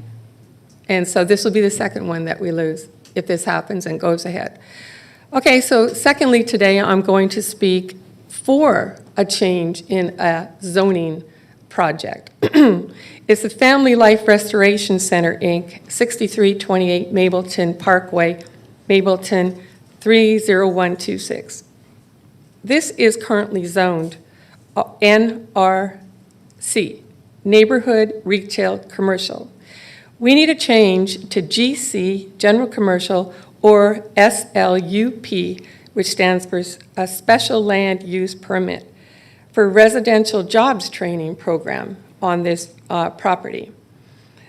And so this will be the second one that we lose if this happens and goes ahead. Okay, so secondly today I'm going to speak for a change in a zoning project. It's the Family Life Restoration Center, Inc., 6328 Mableton Parkway, Mableton 30126. This is currently zoned NRC, Neighborhood Retail Commercial. We need a change to GC, General Commercial, or SLUP, which stands for a Special Land Use Permit, for residential jobs training program on this property.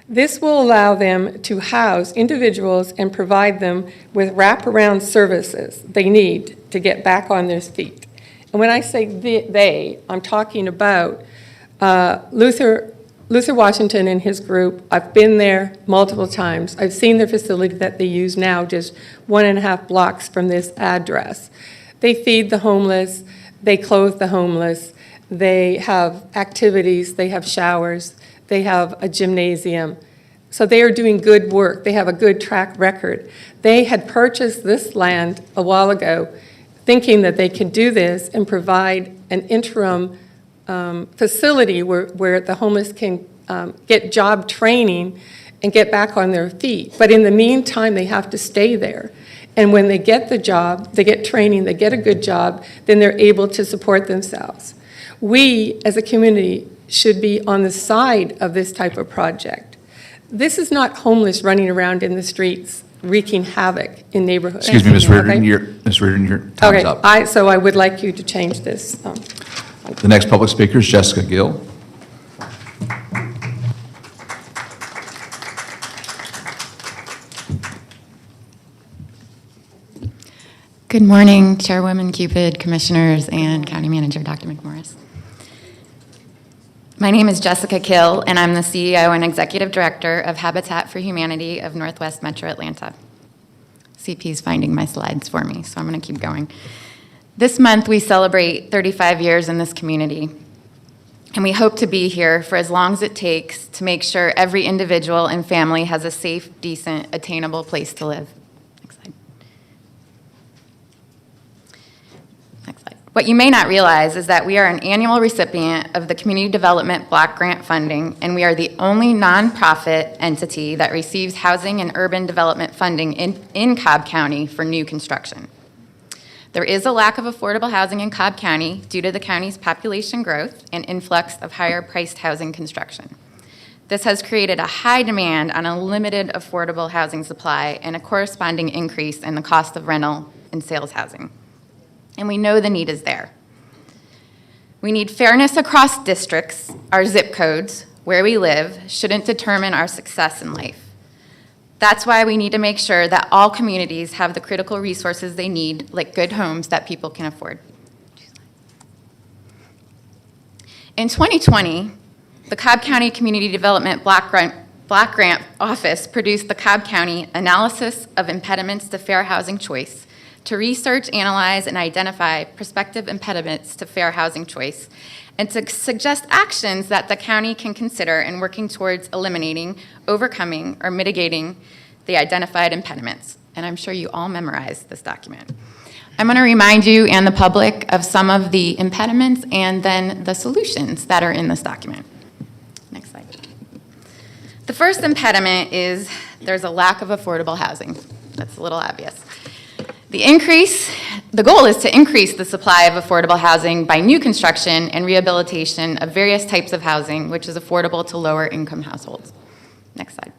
This will allow them to house individuals and provide them with wraparound services they need to get back on their feet. And when I say they, I'm talking about Luther Washington and his group. I've been there multiple times. I've seen their facility that they use now just 1.5 blocks from this address. They feed the homeless, they clothe the homeless, they have activities, they have showers, they have a gymnasium. So they are doing good work. They have a good track record. They had purchased this land a while ago thinking that they could do this and provide an interim facility where the homeless can get job training and get back on their feet. But in the meantime, they have to stay there. And when they get the job, they get training, they get a good job, then they're able to support themselves. We, as a community, should be on the side of this type of project. This is not homeless running around in the streets wreaking havoc in neighborhoods. Excuse me, Ms. Reardon, Okay? Ms. Reardon, your time's up. So I would like you to change this. The next public speaker is Jessica Gill. Good morning, Chairwoman Cupid, Commissioners, and County Manager Dr. McMorris. My name is Jessica Gill, and I'm the CEO and Executive Director of Habitat for Humanity of Northwest Metro Atlanta. CP's finding my slides for me, so I'm going to keep going. This month, we celebrate 35 years in this community, and we hope to be here for as long as it takes to make sure every individual and family has a safe, decent, attainable place to live. What you may not realize is that we are an annual recipient of the Community Development Block Grant funding, and we are the only nonprofit entity that receives housing and urban development funding in Cobb County for new construction. There is a lack of affordable housing in Cobb County due to the county's population growth and influx of higher-priced housing construction. This has created a high demand on a limited affordable housing supply and a corresponding increase in the cost of rental and sales housing. And we know the need is there. We need fairness across districts. Our zip codes, where we live, shouldn't determine our success in life. That's why we need to make sure that all communities have the critical resources they need, like good homes that people can afford. In 2020, the Cobb County Community Development Block Grant Office produced the Cobb County Analysis of Impediments to Fair Housing Choice, to research, analyze, and identify prospective impediments to fair housing choice, and to suggest actions that the county can consider in working towards eliminating, overcoming, or mitigating the identified impediments. And I'm sure you all memorized this document. I'm going to remind you and the public of some of the impediments and then the solutions that are in this document. Next slide. The first impediment is there's a lack of affordable housing. That's a little obvious. The goal is to increase the supply of affordable housing by new construction and rehabilitation of various types of housing, which is affordable to lower income households. Next slide.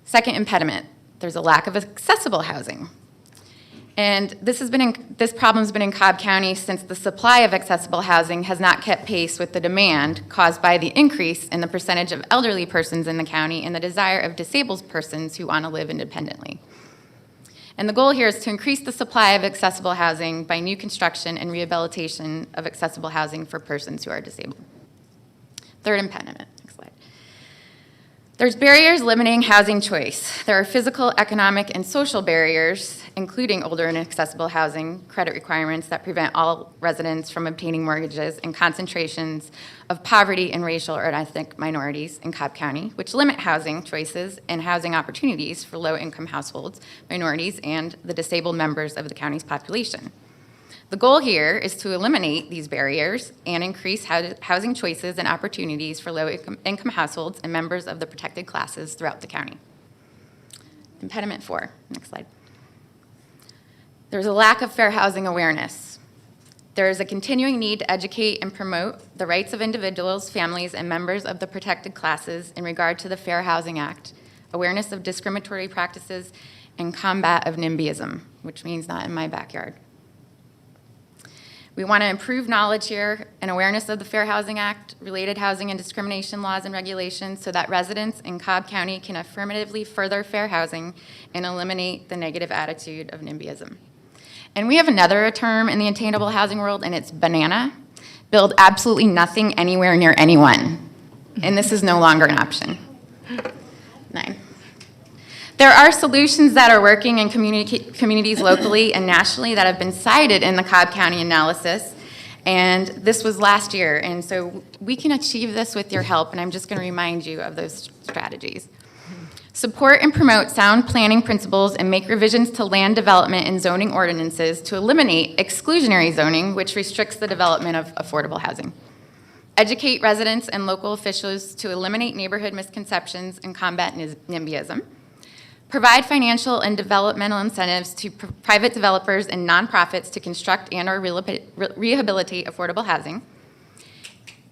Second impediment, there's a lack of accessible housing. And this problem's been in Cobb County since the supply of accessible housing has not kept pace with the demand caused by the increase in the percentage of elderly persons in the county and the desire of disabled persons who want to live independently. And the goal here is to increase the supply of accessible housing by new construction and rehabilitation of accessible housing for persons who are disabled. Third impediment, next slide. There's barriers limiting housing choice. There are physical, economic, and social barriers, including older and inaccessible housing, credit requirements that prevent all residents from obtaining mortgages, and concentrations of poverty and racial or ethnic minorities in Cobb County, which limit housing choices and housing opportunities for low-income households, minorities, and the disabled members of the county's population. The goal here is to eliminate these barriers and increase housing choices and opportunities for low-income households and members of the protected classes throughout the county. Impediment 4, next slide. There's a lack of fair housing awareness. There is a continuing need to educate and promote the rights of individuals, families, and members of the protected classes in regard to the Fair Housing Act, awareness of discriminatory practices, and combat of NIMBYism, which means not in my backyard. We want to improve knowledge here and awareness of the Fair Housing Act, related housing and discrimination laws and regulations so that residents in Cobb County can affirmatively further fair housing and eliminate the negative attitude of NIMBYism. And we have another term in the attainable housing world, and it's banana. Build absolutely nothing anywhere near anyone. And this is no longer an option. 9. There are solutions that are working in communities locally and nationally that have been cited in the Cobb County analysis, and this was last year, and so we can achieve this with your help, and I'm just going to remind you of those strategies. Support and promote sound planning principles and make revisions to land development and zoning ordinances to eliminate exclusionary zoning, which restricts the development of affordable housing. Educate residents and local officials to eliminate neighborhood misconceptions and combat NIMBYism. Provide financial and developmental incentives to private developers and nonprofits to construct and/or rehabilitate affordable housing.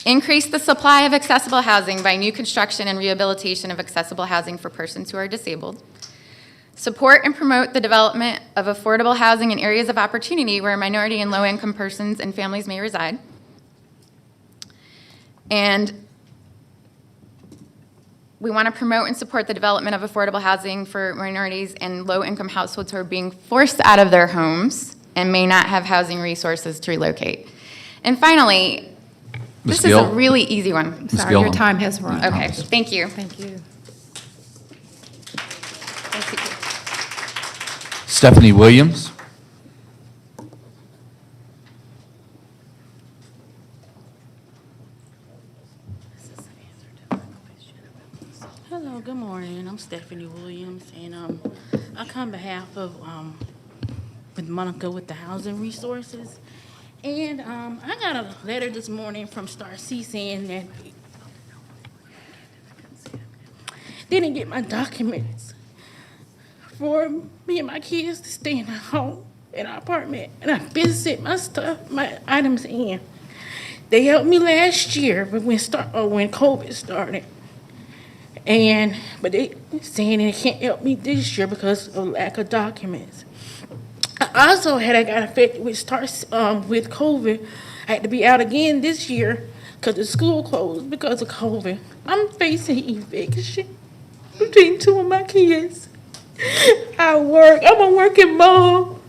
Increase the supply of accessible housing by new construction and rehabilitation of accessible housing for persons who are disabled. Support and promote the development of affordable housing in areas of opportunity where minority and low-income persons and families may reside. And we want to promote and support the development of affordable housing for minorities and low-income households who are being forced out of their homes and may not have housing resources to relocate. And finally, this is a really easy one. Sorry, your time has run. Okay, thank you. Thank you. Stephanie Williams. Hello, good morning. I'm Stephanie Williams, and I come on behalf of with Monica with the Housing Resources. And I got a letter this morning from Star C saying that they didn't get my documents for me and my kids to stay in a home, in our apartment. And I've been sent my stuff, my items in. They helped me last year when COVID started. But they saying they can't help me this year because of lack of documents. I also got affected with with COVID. I had to be out again this year because the school closed because of COVID. I'm facing eviction between two of my kids. I'm a working mom.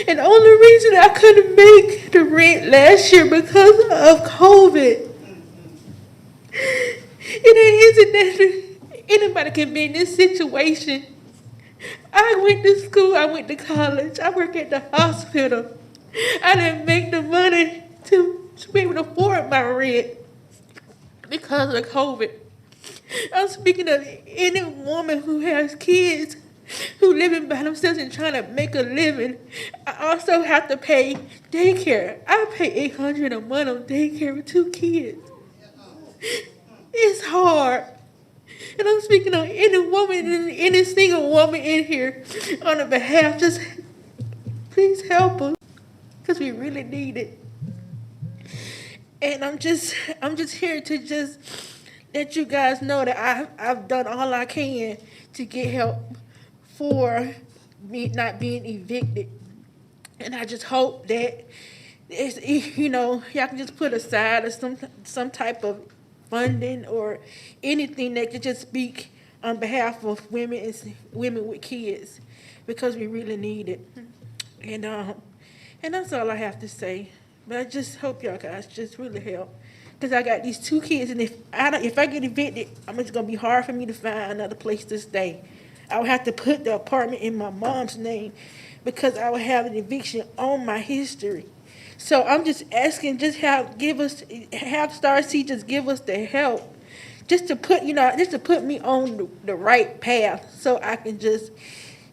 And the only reason I couldn't make the rent last year because of COVID. It isn't that anybody can be in this situation. I went to school, I went to college, I work at the hospital. I didn't make the money to be able to afford my rent because of COVID. I'm speaking of any woman who has kids who living by themselves and trying to make a living. I also have to pay daycare. I pay $800 a month on daycare with 2 kids. It's hard. And I'm speaking on any woman, any single woman in here on the behalf, just please help us because we really need it. And I'm just here to just let you guys know that I've done all I can to get help for me not being evicted. And I just hope that y'all can just put aside some type of funding or anything that could just speak on behalf of women with kids, because we really need it. And that's all I have to say. But I just hope y'all guys just really help, because I got these 2 kids, and if I get evicted, it's gonna be hard for me to find another place to stay. I would have to put the apartment in my mom's name because I would have an eviction on my history. So I'm just asking, have Star C just give us the help, just to put me on the right path, so I can just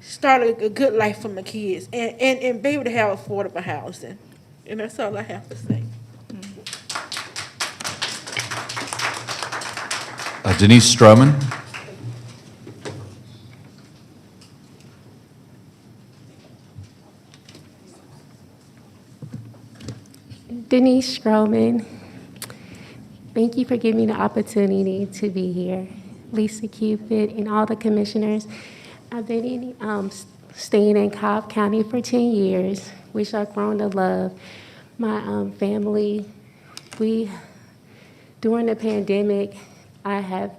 start a good life for my kids and be able to have affordable housing. And that's all I have to say. Denise Stroman. Denise Stroman, thank you for giving me the opportunity to be here. Lisa Cupid and all the commissioners. I've been staying in Cobb County for 10 years, which I've grown to love. My family, during the pandemic, I have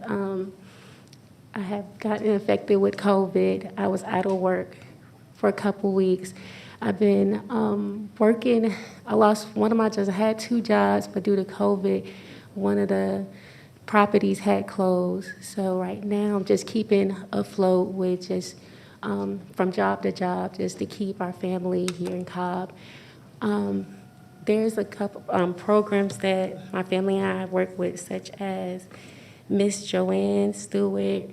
gotten infected with COVID. I was out of work for a couple weeks. I've been working. I had 2 jobs, but due to COVID, one of the properties had closed. So right now, I'm just keeping afloat with just from job to job, just to keep our family here in Cobb. There's a couple programs that my family and I work with, such as Miss Joanne Stewart,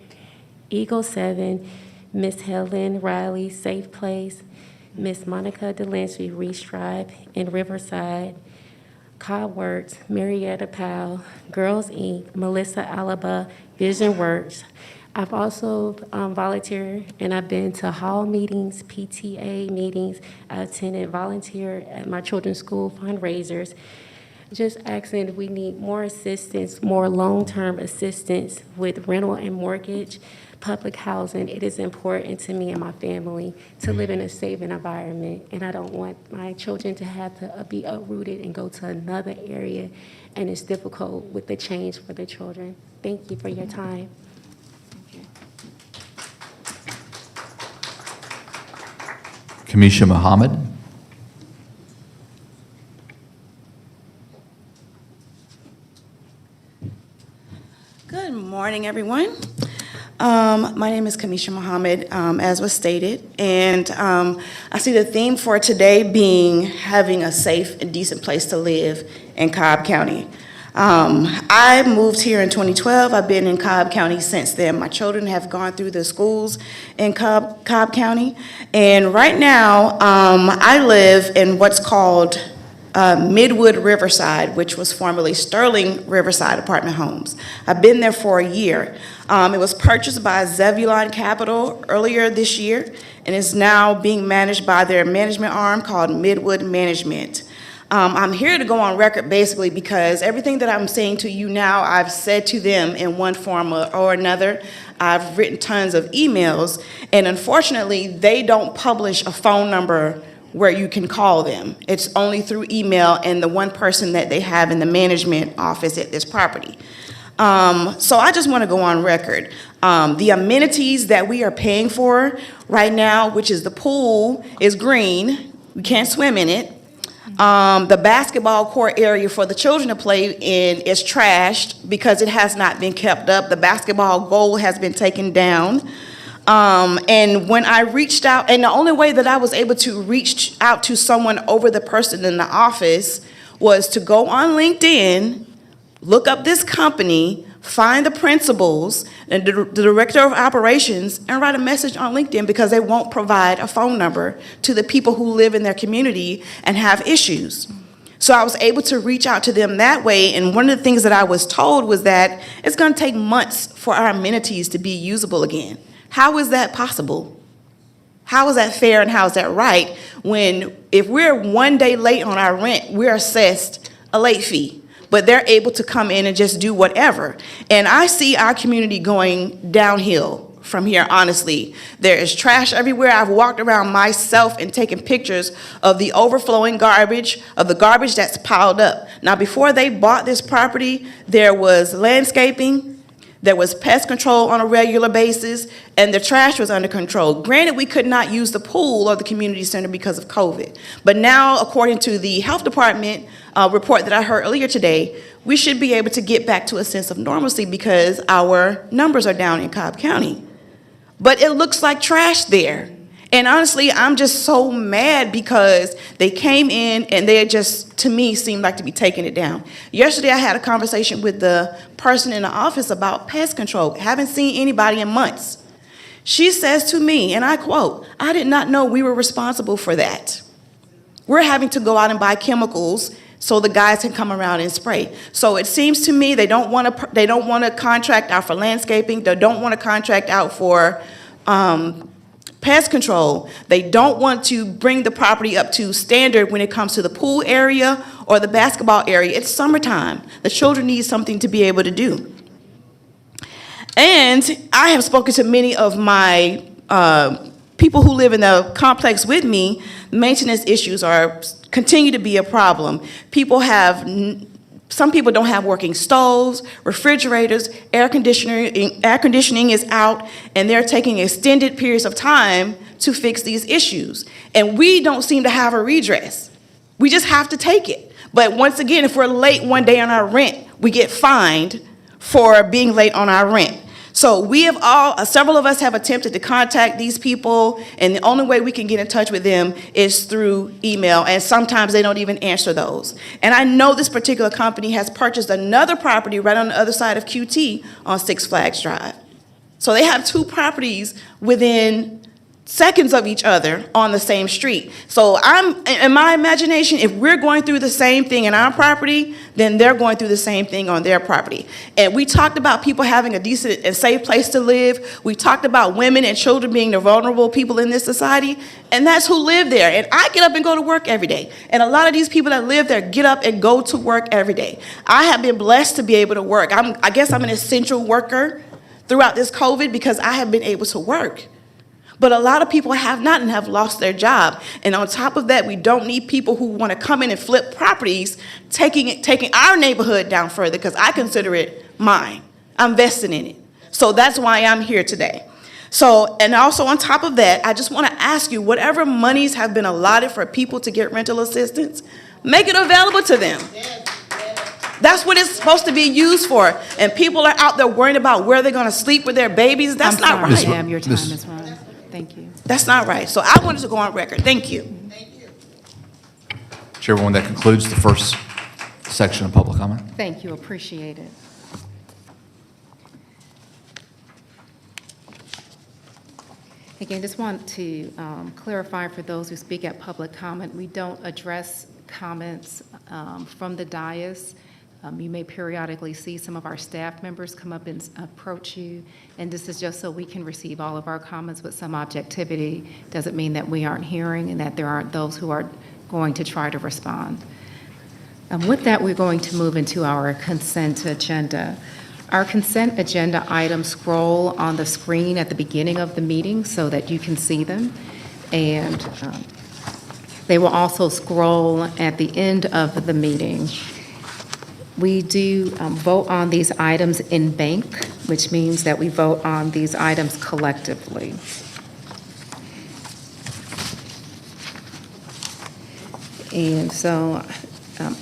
Eagle 7, Miss Helen Riley, Safe Place, Miss Monica Delancey, Restrive in Riverside, Cobb Works, Marietta Powell, Girls Inc., Melissa Alaba, Vision Works. I've also volunteered, and I've been to hall meetings, PTA meetings. I attended volunteer at my children's school fundraisers. Just asking if we need more assistance, more long-term assistance with rental and mortgage, public housing. It is important to me and my family to live in a safe environment, and I don't want my children to have to be uprooted and go to another area, and it's difficult with the change for the children. Thank you for your time. Kamisha Muhammad. Good morning, everyone. My name is Kamisha Muhammad, as was stated, and I see the theme for today being having a safe and decent place to live in Cobb County. I moved here in 2012. I've been in Cobb County since then. My children have gone through the schools in Cobb County, and right now I live in what's called Midwood Riverside, which was formerly Sterling Riverside Apartment Homes. I've been there for a year. It was purchased by Zebulon Capital earlier this year and is now being managed by their management arm called Midwood Management. I'm here to go on record basically because everything that I'm saying to you now, I've said to them in one form or another. I've written tons of emails, and unfortunately, they don't publish a phone number where you can call them. It's only through email and the one person that they have in the management office at this property. So I just want to go on record. The amenities that we are paying for right now, which is the pool, is green. We can't swim in it. The basketball court area for the children to play in is trashed because it has not been kept up. The basketball goal has been taken down. And when I reached out, and the only way that I was able to reach out to someone over the person in the office was to go on LinkedIn, look up this company, find the principals and the director of operations, and write a message on LinkedIn because they won't provide a phone number to the people who live in their community and have issues. So I was able to reach out to them that way, and one of the things that I was told was that it's going to take months for our amenities to be usable again. How is that possible? How is that fair and how is that right when if we're one day late on our rent, we're assessed a late fee, but they're able to come in and just do whatever. And I see our community going downhill from here, honestly. There is trash everywhere. I've walked around myself and taken pictures of the overflowing garbage, of the garbage that's piled up. Now, before they bought this property, there was landscaping, there was pest control on a regular basis, and the trash was under control. Granted, we could not use the pool or the community center because of COVID. But now, according to the health department report that I heard earlier today, we should be able to get back to a sense of normalcy because our numbers are down in Cobb County. But it looks like trash there. And honestly, I'm just so mad because they came in and they just, to me, seemed like to be taking it down. Yesterday, I had a conversation with the person in the office about pest control. Haven't seen anybody in months. She says to me, and I quote, "I did not know we were responsible for that. We're having to go out and buy chemicals so the guys can come around and spray." So it seems to me they don't want to contract out for landscaping. They don't want to contract out for pest control. They don't want to bring the property up to standard when it comes to the pool area or the basketball area. It's summertime. The children need something to be able to do. And I have spoken to many of my people who live in the complex with me. Maintenance issues continue to be a problem. Some people don't have working stoves, refrigerators, air conditioning is out, and they're taking extended periods of time to fix these issues. And we don't seem to have a redress. We just have to take it. But once again, if we're late one day on our rent, we get fined for being late on our rent. So several of us have attempted to contact these people, and the only way we can get in touch with them is through email, and sometimes they don't even answer those. And I know this particular company has purchased another property right on the other side of QT on Six Flags Drive. So they have two properties within seconds of each other on the same street. So in my imagination, if we're going through the same thing in our property, then they're going through the same thing on their property. And we talked about people having a decent and safe place to live. We talked about women and children being the vulnerable people in this society, and that's who live there. And I get up and go to work every day. And a lot of these people that live there get up and go to work every day. I have been blessed to be able to work. I guess I'm an essential worker throughout this COVID because I have been able to work. But a lot of people have not and have lost their job. And on top of that, we don't need people who want to come in and flip properties, taking our neighborhood down further, because I consider it mine. I'm vested in it. So that's why I'm here today. So, and also on top of that, I just want to ask you, whatever monies have been allotted for people to get rental assistance, make it available to them. That's what it's supposed to be used for. And people are out there worrying about where they're going to sleep with their babies. That's not right. Ma'am, your time is run. Thank you. That's not right. So I wanted to go on record. Thank you. Chairwoman, that concludes the first section of public comment. Thank you, appreciate it. Again, just want to clarify for those who speak at public comment, we don't address comments from the dais. You may periodically see some of our staff members come up and approach you, and this is just so we can receive all of our comments with some objectivity. Doesn't mean that we aren't hearing and that there aren't those who are going to try to respond. With that, we're going to move into our consent agenda. Our consent agenda items scroll on the screen at the beginning of the meeting so that you can see them, and they will also scroll at the end of the meeting. We do vote on these items in bank, which means that we vote on these items collectively. And so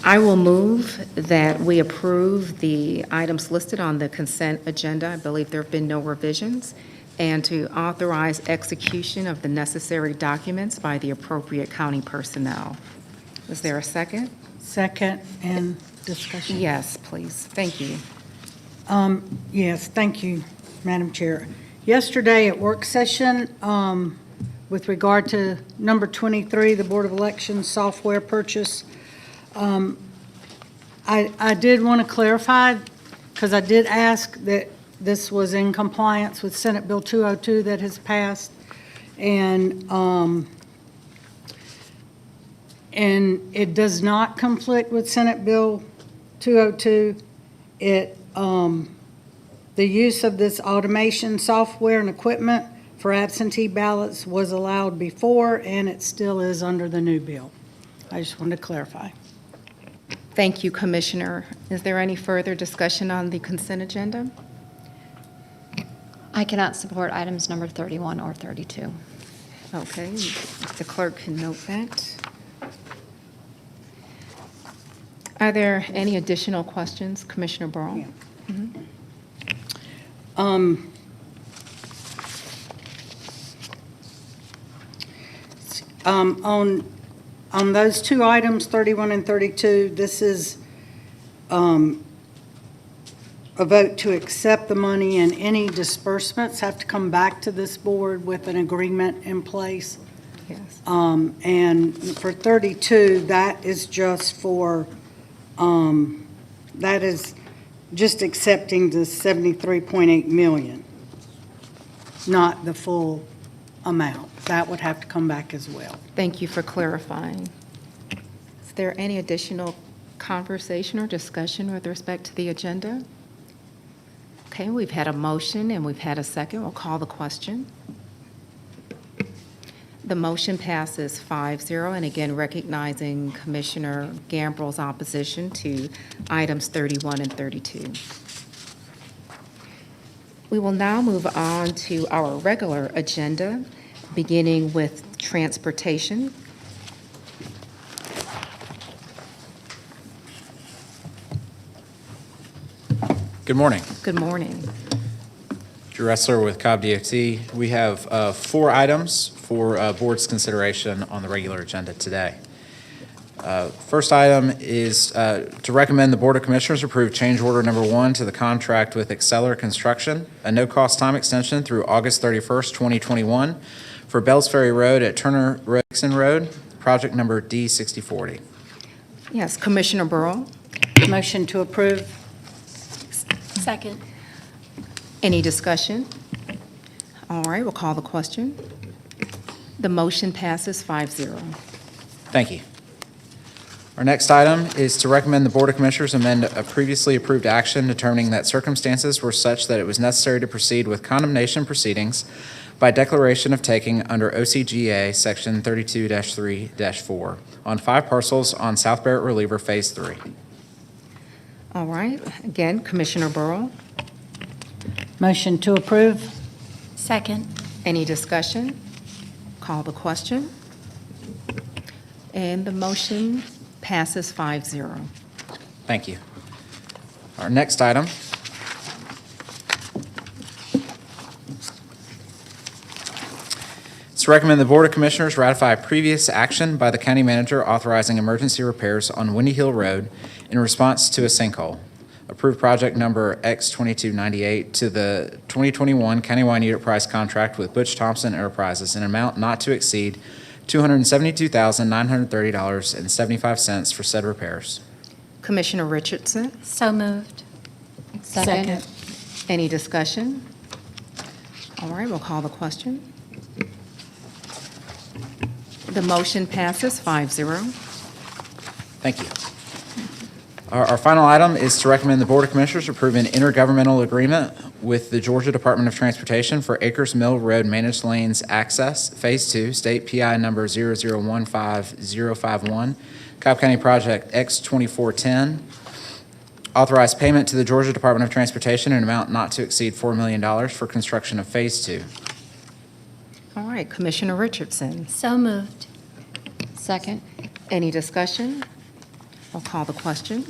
I will move that we approve the items listed on the consent agenda. I believe there have been no revisions, and to authorize execution of the necessary documents by the appropriate county personnel. Is there a second? Second, and discussion. Yes, please. Thank you. Yes, thank you, Madam Chair. Yesterday at work session, with regard to number 23, the Board of Elections software purchase, I did want to clarify, because I did ask that this was in compliance with Senate Bill 202 that has passed, and it does not conflict with Senate Bill 202. The use of this automation software and equipment for absentee ballots was allowed before, and it still is under the new bill. I just wanted to clarify. Thank you, Commissioner. Is there any further discussion on the consent agenda? I cannot support items number 31 or 32. Okay, the clerk can note that. Are there any additional questions, Commissioner Burrow? Yeah. Mm-hmm. On those two items, 31 and 32, this is a vote to accept the money, and any disbursements have to come back to this board with an agreement in place. Yes. And for 32, that is just for, that is just accepting the 73.8 million, not the full amount. That would have to come back as well. Thank you for clarifying. Is there any additional conversation or discussion with respect to the agenda? Okay, we've had a motion and we've had a second. We'll call the question. The motion passes 5-0, and again, recognizing Commissioner Gambrell's opposition to items 31 and 32. We will now move on to our regular agenda, beginning with transportation. Good morning. Good morning. Drew Ressler with Cobb DOT. We have 4 items for board's consideration on the regular agenda today. First item is to recommend the Board of Commissioners approve change order number 1 to the contract with Exceller Construction, a no-cost time extension through August 31st, 2021 for Bells Ferry Road at Turner Dixon Road, project number D6040. Yes, Commissioner Burrow. Motion to approve. Second. Any discussion? All right, we'll call the question. The motion passes 5-0. Thank you. Our next item is to recommend the Board of Commissioners amend a previously approved action determining that circumstances were such that it was necessary to proceed with condemnation proceedings by declaration of taking under OCGA Section 32-3-4 on 5 parcels on South Barrett Reliever Phase 3. All right, again, Commissioner Burrow. Motion to approve. Second. Any discussion? Call the question. And the motion passes 5-0. Thank you. Our next item is to recommend the Board of Commissioners ratify previous action by the county manager authorizing emergency repairs on Windy Hill Road in response to a sinkhole. Approved project number X2298 to the 2021 countywide unit price contract with Butch Thompson Enterprises in an amount not to exceed $272,930.75 for said repairs. Commissioner Richardson. So moved. Second. Any discussion? All right, we'll call the question. The motion passes 5-0. Thank you. Our final item is to recommend the Board of Commissioners approve an intergovernmental agreement with the Georgia Department of Transportation for Acres Mill Road Managed Lanes Access, Phase 2, State PI number 0015051, Cobb County Project X2410. Authorize payment to the Georgia Department of Transportation in an amount not to exceed $4 million for construction of Phase 2. All right, Commissioner Richardson. So moved. Second. Any discussion? I'll call the question.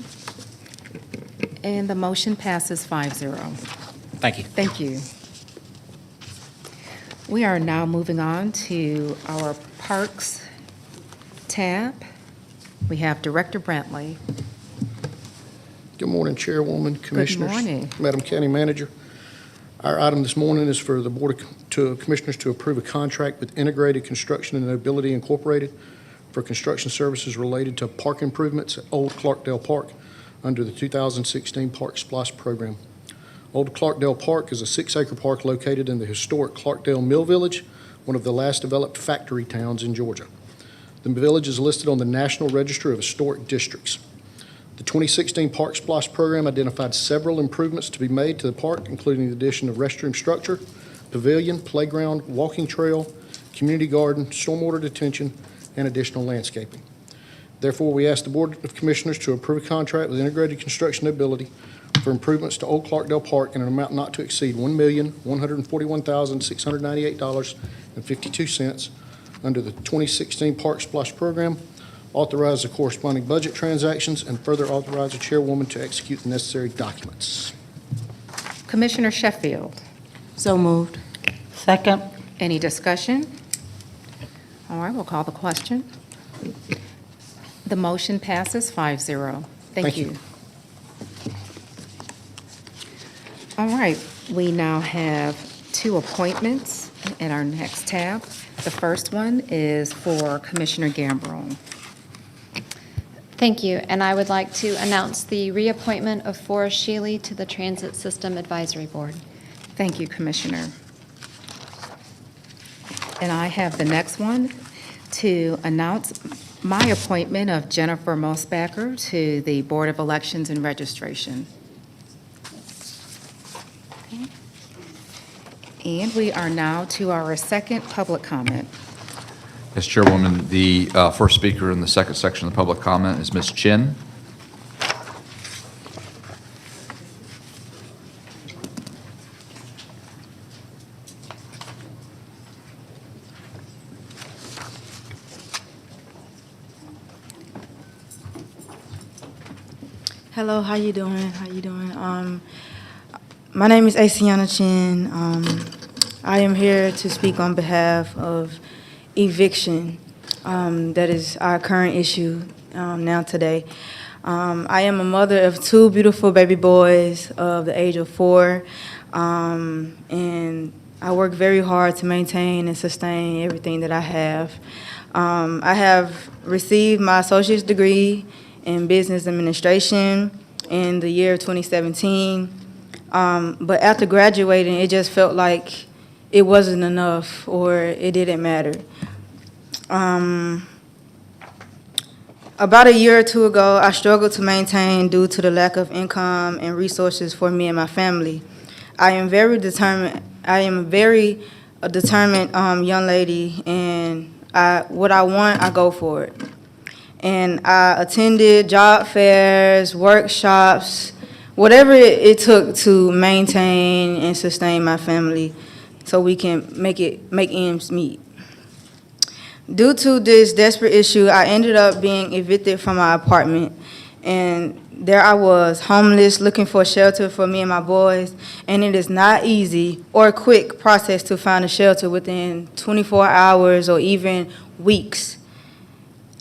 And the motion passes 5-0. Thank you. Thank you. We are now moving on to our Parks tab. We have Director Brantley. Good morning, Chairwoman, Commissioners. Good morning. Madam County Manager. Our item this morning is for the Board of Commissioners to approve a contract with Integrated Construction and Mobility Incorporated for construction services related to park improvements at Old Clarkdale Park under the 2016 Park Splash Program. Old Clarkdale Park is a 6-acre park located in the historic Clarkdale Mill Village, one of the last developed factory towns in Georgia. The village is listed on the National Register of Historic Districts. The 2016 Park Splash Program identified several improvements to be made to the park, including the addition of restroom structure, pavilion, playground, walking trail, community garden, stormwater detention, and additional landscaping. Therefore, we ask the Board of Commissioners to approve a contract with Integrated Construction Ability for improvements to Old Clarkdale Park in an amount not to exceed $1,141,698.52 under the 2016 Park Splash Program, authorize the corresponding budget transactions, and further authorize the chairwoman to execute the necessary documents. Commissioner Sheffield. So moved. Second. Any discussion? All right, we'll call the question. The motion passes 5-0. Thank you. All right, we now have 2 appointments in our next tab. The first one is for Commissioner Gambrone. Thank you, and I would like to announce the reappointment of Forrest Shealy to the Transit System Advisory Board. Thank you, Commissioner. And I have the next one to announce my appointment of Jennifer Mosbacher to the Board of Elections and Registration. Okay. And we are now to our second public comment. Yes, Chairwoman, the first speaker in the second section of the public comment is Ms. Chin. Hello, how you doing? How you doing? My name is Asiana Chin. I am here to speak on behalf of eviction. That is our current issue now today. I am a mother of 2 beautiful baby boys of the age of 4, and I work very hard to maintain and sustain everything that I have. I have received my associate's degree in business administration in the year 2017. But after graduating, it just felt like it wasn't enough or it didn't matter. About a year or two ago, I struggled to maintain due to the lack of income and resources for me and my family. I am very determined. I am a very determined young lady, and what I want, I go for it. And I attended job fairs, workshops, whatever it took to maintain and sustain my family so we can make ends meet. Due to this desperate issue, I ended up being evicted from my apartment, and there I was, homeless, looking for a shelter for me and my boys, and it is not easy or a quick process to find a shelter within 24 hours or even weeks.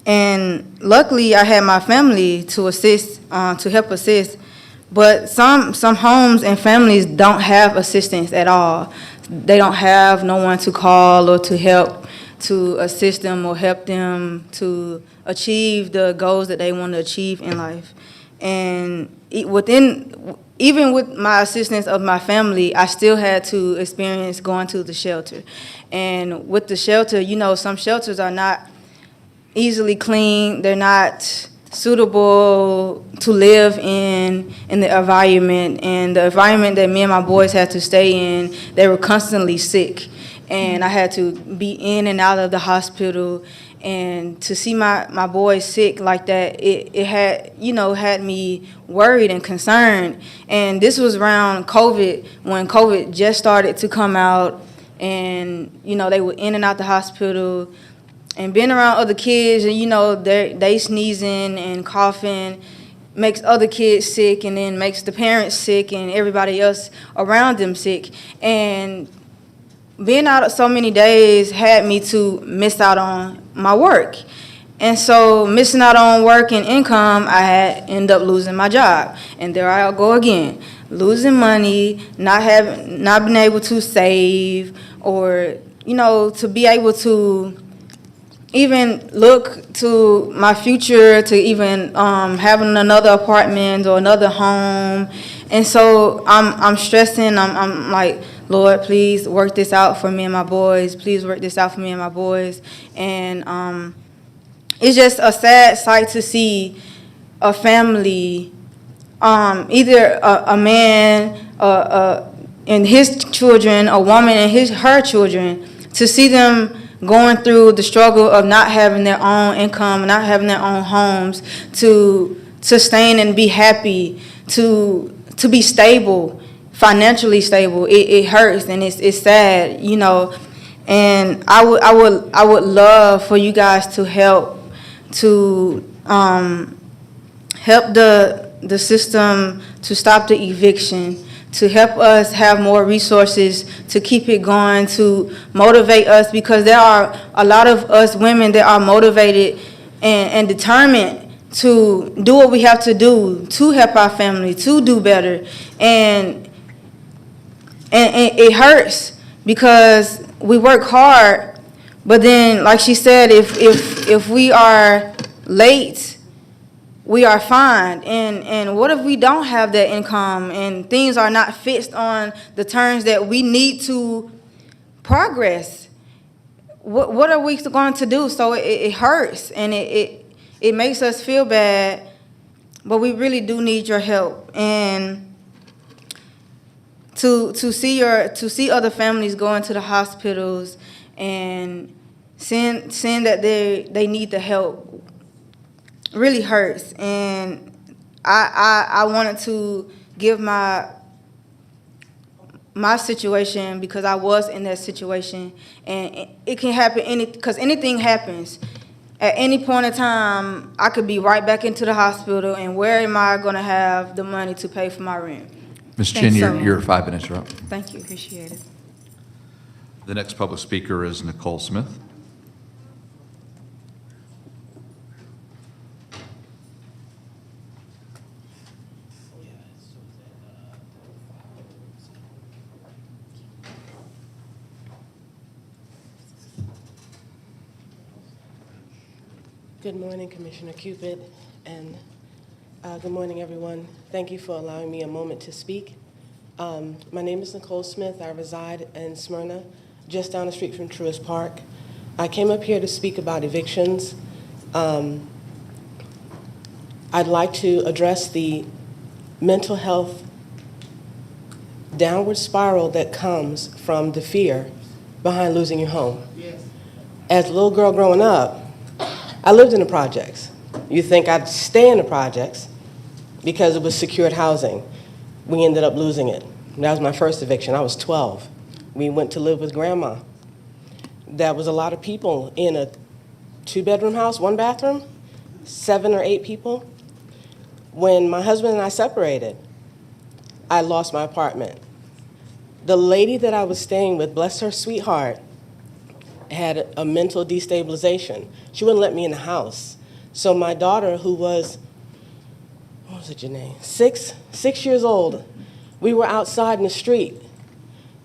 And luckily, I had my family to assist, to help assist, but some homes and families don't have assistance at all. They don't have no one to call or to help to assist them or help them to achieve the goals that they want to achieve in life. And even with my assistance of my family, I still had to experience going to the shelter. And with the shelter, you know, some shelters are not easily clean. They're not suitable to live in the environment. And the environment that me and my boys had to stay in, they were constantly sick. And I had to be in and out of the hospital. And to see my boys sick like that, it had me worried and concerned. And this was around COVID, when COVID just started to come out. And, you know, they were in and out the hospital. And being around other kids, and, you know, they sneezing and coughing makes other kids sick, and then makes the parents sick and everybody else around them sick. And being out so many days had me to miss out on my work. And so missing out on work and income, I had end up losing my job. And there I go again, losing money, not being able to save, or, you know, to be able to even look to my future, to even having another apartment or another home. And so I'm stressing. I'm like, Lord, please work this out for me and my boys. Please work this out for me and my boys. And it's just a sad sight to see a family, either a man and his children, a woman and her children, to see them going through the struggle of not having their own income, not having their own homes, to sustain and be happy, to be stable, financially stable. It hurts and it's sad, you know. And I would love for you guys to help help the system to stop the eviction, to help us have more resources to keep it going, to motivate us, because there are a lot of us women that are motivated and determined to do what we have to do to help our family, to do better. And it hurts because we work hard, but then, like she said, if we are late, we are fined. And what if we don't have that income and things are not fixed on the terms that we need to progress? What are we going to do? So it hurts and it makes us feel bad, but we really do need your help. And to see other families go into the hospitals and seeing that they need the help really hurts. And I wanted to give my situation, because I was in that situation, and it can happen because anything happens. At any point in time, I could be right back into the hospital, and where am I going to have the money to pay for my rent? Ms. Chin, your 5 minutes are up. Thank you, appreciate it. The next public speaker is Nicole Smith. Good morning, Commissioner Cupid, and good morning, everyone. Thank you for allowing me a moment to speak. My name is Nicole Smith. I reside in Smyrna, just down the street from Truist Park. I came up here to speak about evictions. I'd like to address the mental health downward spiral that comes from the fear behind losing your home. Yes. As a little girl growing up, I lived in the projects. You think I'd stay in the projects because it was secured housing. We ended up losing it. That was my first eviction. I was 12. We went to live with grandma. That was a lot of people in a 2-bedroom house, 1 bathroom, 7 or 8 people. When my husband and I separated, I lost my apartment. The lady that I was staying with, bless her sweetheart, had a mental destabilization. She wouldn't let me in the house. So my daughter, who was, what was it, Janae? 6 years old, we were outside in the street.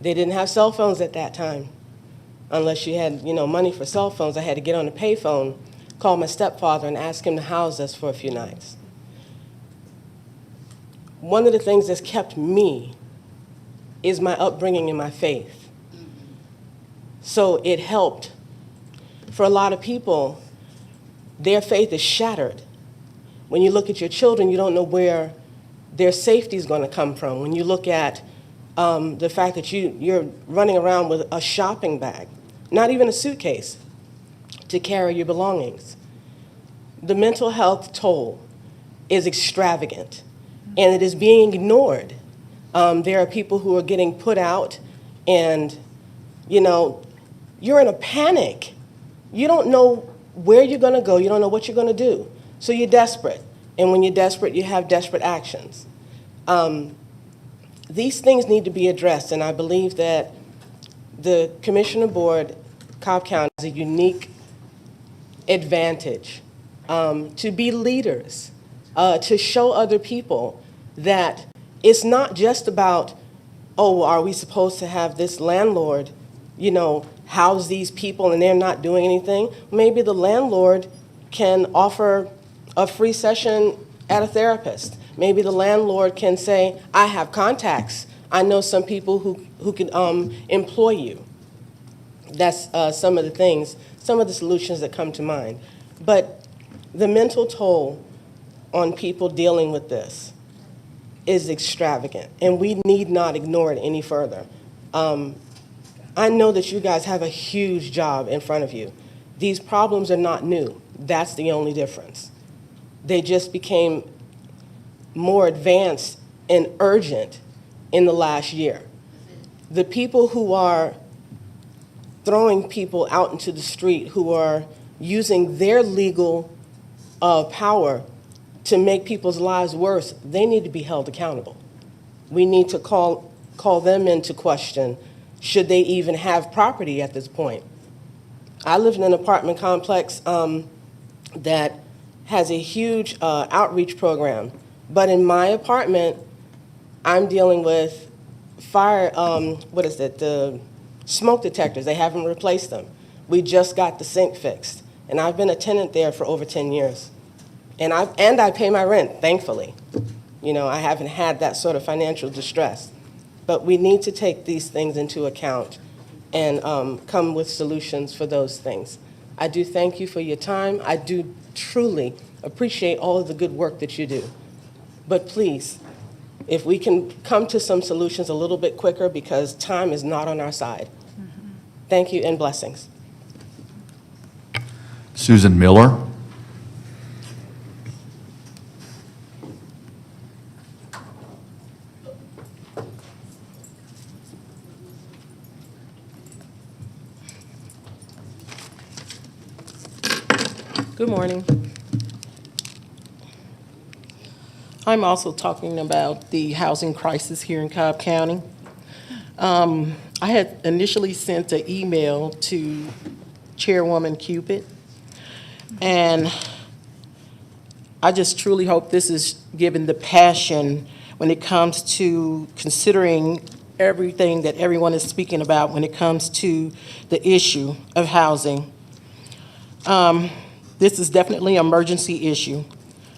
They didn't have cell phones at that time. Unless you had, money for cell phones, I had to get on the payphone, call my stepfather, and ask him to house us for a few nights. One of the things that's kept me is my upbringing and my faith. So it helped. For a lot of people, their faith is shattered. When you look at your children, you don't know where their safety is going to come from. When you look at the fact that you're running around with a shopping bag, not even a suitcase, to carry your belongings. The mental health toll is extravagant, and it is being ignored. There are people who are getting put out, and, you're in a panic. You don't know where you're going to go. You don't know what you're going to do. So you're desperate. And when you're desperate, you have desperate actions. These things need to be addressed, and I believe that the Commissioner Board, Cobb County, has a unique advantage to be leaders, to show other people that it's not just about, oh, are we supposed to have this landlord, house these people and they're not doing anything? Maybe the landlord can offer a free session at a therapist. Maybe the landlord can say, I have contacts. I know some people who can employ you. That's some of the things, some of the solutions that come to mind. But the mental toll on people dealing with this is extravagant, and we need not ignore it any further. I know that you guys have a huge job in front of you. These problems are not new. That's the only difference. They just became more advanced and urgent in the last year. The people who are throwing people out into the street, who are using their legal power to make people's lives worse, they need to be held accountable. We need to call them into question. Should they even have property at this point? I live in an apartment complex that has a huge outreach program, but in my apartment, I'm dealing with the smoke detectors. They haven't replaced them. We just got the sink fixed, and I've been a tenant there for over 10 years. And I pay my rent, thankfully. I haven't had that sort of financial distress. But we need to take these things into account and come with solutions for those things. I do thank you for your time. I do truly appreciate all of the good work that you do. But please, if we can come to some solutions a little bit quicker, because time is not on our side. Thank you and blessings. Susan Miller. Good morning. I'm also talking about the housing crisis here in Cobb County. I had initially sent an email to Chairwoman Cupid, and I just truly hope this is given the passion when it comes to considering everything that everyone is speaking about when it comes to the issue of housing. This is definitely an emergency issue.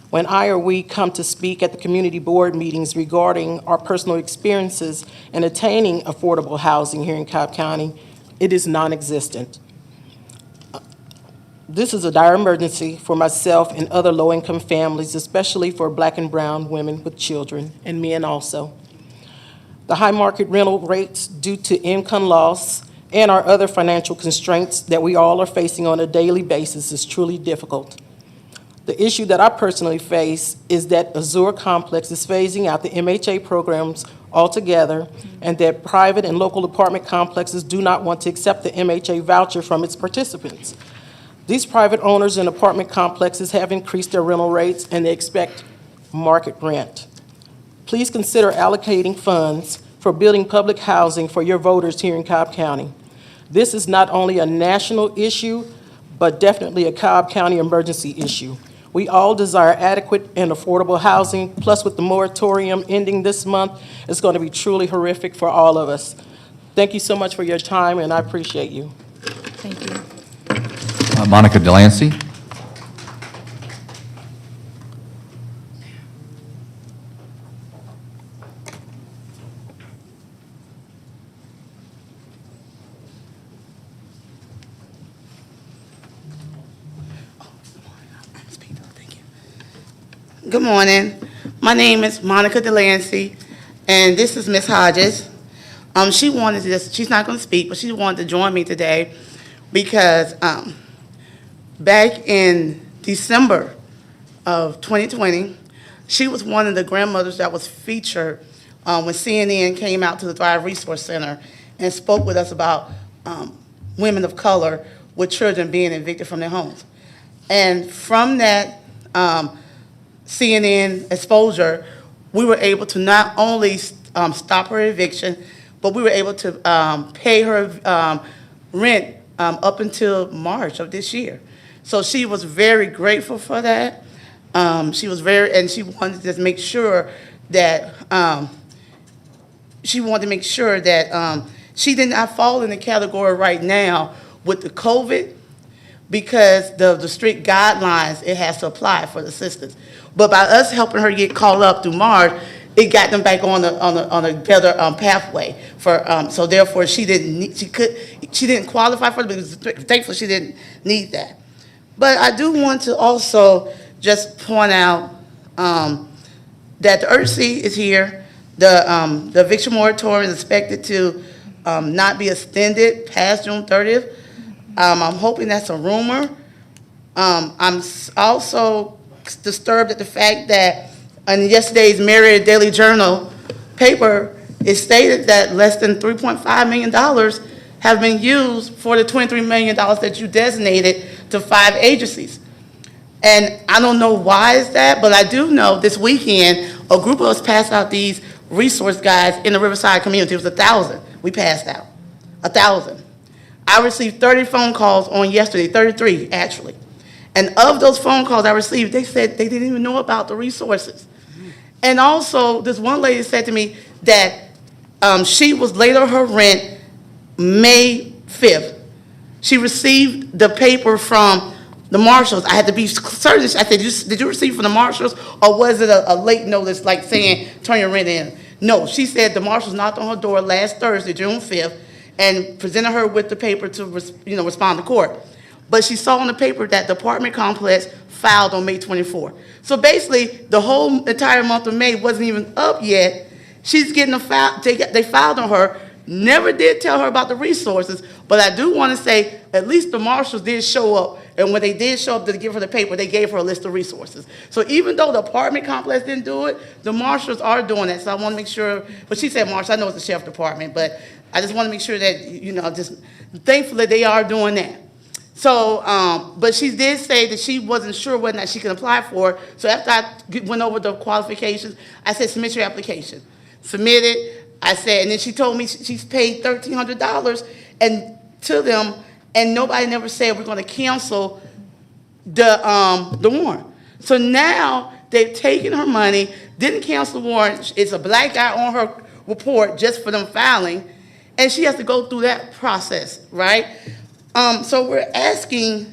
When I or we come to speak at the community board meetings regarding our personal experiences in attaining affordable housing here in Cobb County, it is non-existent. This is a dire emergency for myself and other low-income families, especially for Black and brown women with children, and men also. The high market rental rates due to income loss and our other financial constraints that we all are facing on a daily basis is truly difficult. The issue that I personally face is that Azure Complex is phasing out the MHA programs altogether, and that private and local apartment complexes do not want to accept the MHA voucher from its participants. These private owners in apartment complexes have increased their rental rates, and they expect market rent. Please consider allocating funds for building public housing for your voters here in Cobb County. This is not only a national issue, but definitely a Cobb County emergency issue. We all desire adequate and affordable housing, plus with the moratorium ending this month, it's going to be truly horrific for all of us. Thank you so much for your time, and I appreciate you. Thank you. Monica Delancey. Good morning. My name is Monica Delancey, and this is Ms. Hodges. She wanted to she's not going to speak, but she wanted to join me today because back in December of 2020, she was one of the grandmothers that was featured when CNN came out to the Thrive Resource Center and spoke with us about women of color with children being evicted from their homes. And from that CNN exposure, we were able to not only stop her eviction, but we were able to pay her rent up until March of this year. So she was very grateful for that. She wanted to just make sure that she did not fall in the category right now with the COVID, because the strict guidelines it has to apply for the assistance. But by us helping her get called up through March, it got them back on a better pathway. So therefore, she didn't qualify for it, but thankfully she didn't need that. But I do want to also just point out that the urgency is here. The eviction moratorium is expected to not be extended past June 30th. I'm hoping that's a rumor. I'm also disturbed at the fact that in yesterday's Marriott Daily Journal paper, it stated that less than $3.5 million have been used for the $23 million that you designated to 5 agencies. And I don't know why is that, but I do know this weekend, a group of us passed out these resource guides in the Riverside community. It was 1,000 we passed out, 1,000. I received 30 phone calls on yesterday, 33 actually. And of those phone calls I received, they said they didn't even know about the resources. And also, this one lady said to me that she was late on her rent May 5th. She received the paper from the marshals. I had to be certain. I said, did you receive from the marshals, or was it a late notice like saying, turn your rent in? No, she said the marshals knocked on her door last Thursday, June 5th, and presented her with the paper to respond to court. But she saw on the paper that the apartment complex filed on May 24th. So basically, the whole entire month of May wasn't even up yet. She's getting a file, they filed on her, never did tell her about the resources, but I do want to say at least the marshals did show up, and when they did show up to give her the paper, they gave her a list of resources. So even though the apartment complex didn't do it, the marshals are doing that. So I want to make sure, but she said marshal, I know it's the sheriff department, but I just want to make sure that, just thankfully they are doing that. So, but she did say that she wasn't sure whether or not she could apply for it. So after I went over the qualifications, I said, submit your application. Submit it. I said, and then she told me she's paid $1,300 and to them, and nobody never said we're going to cancel the warrant. So now they've taken her money, didn't cancel the warrant. It's a black guy on her report just for them filing, and she has to go through that process, right? So we're asking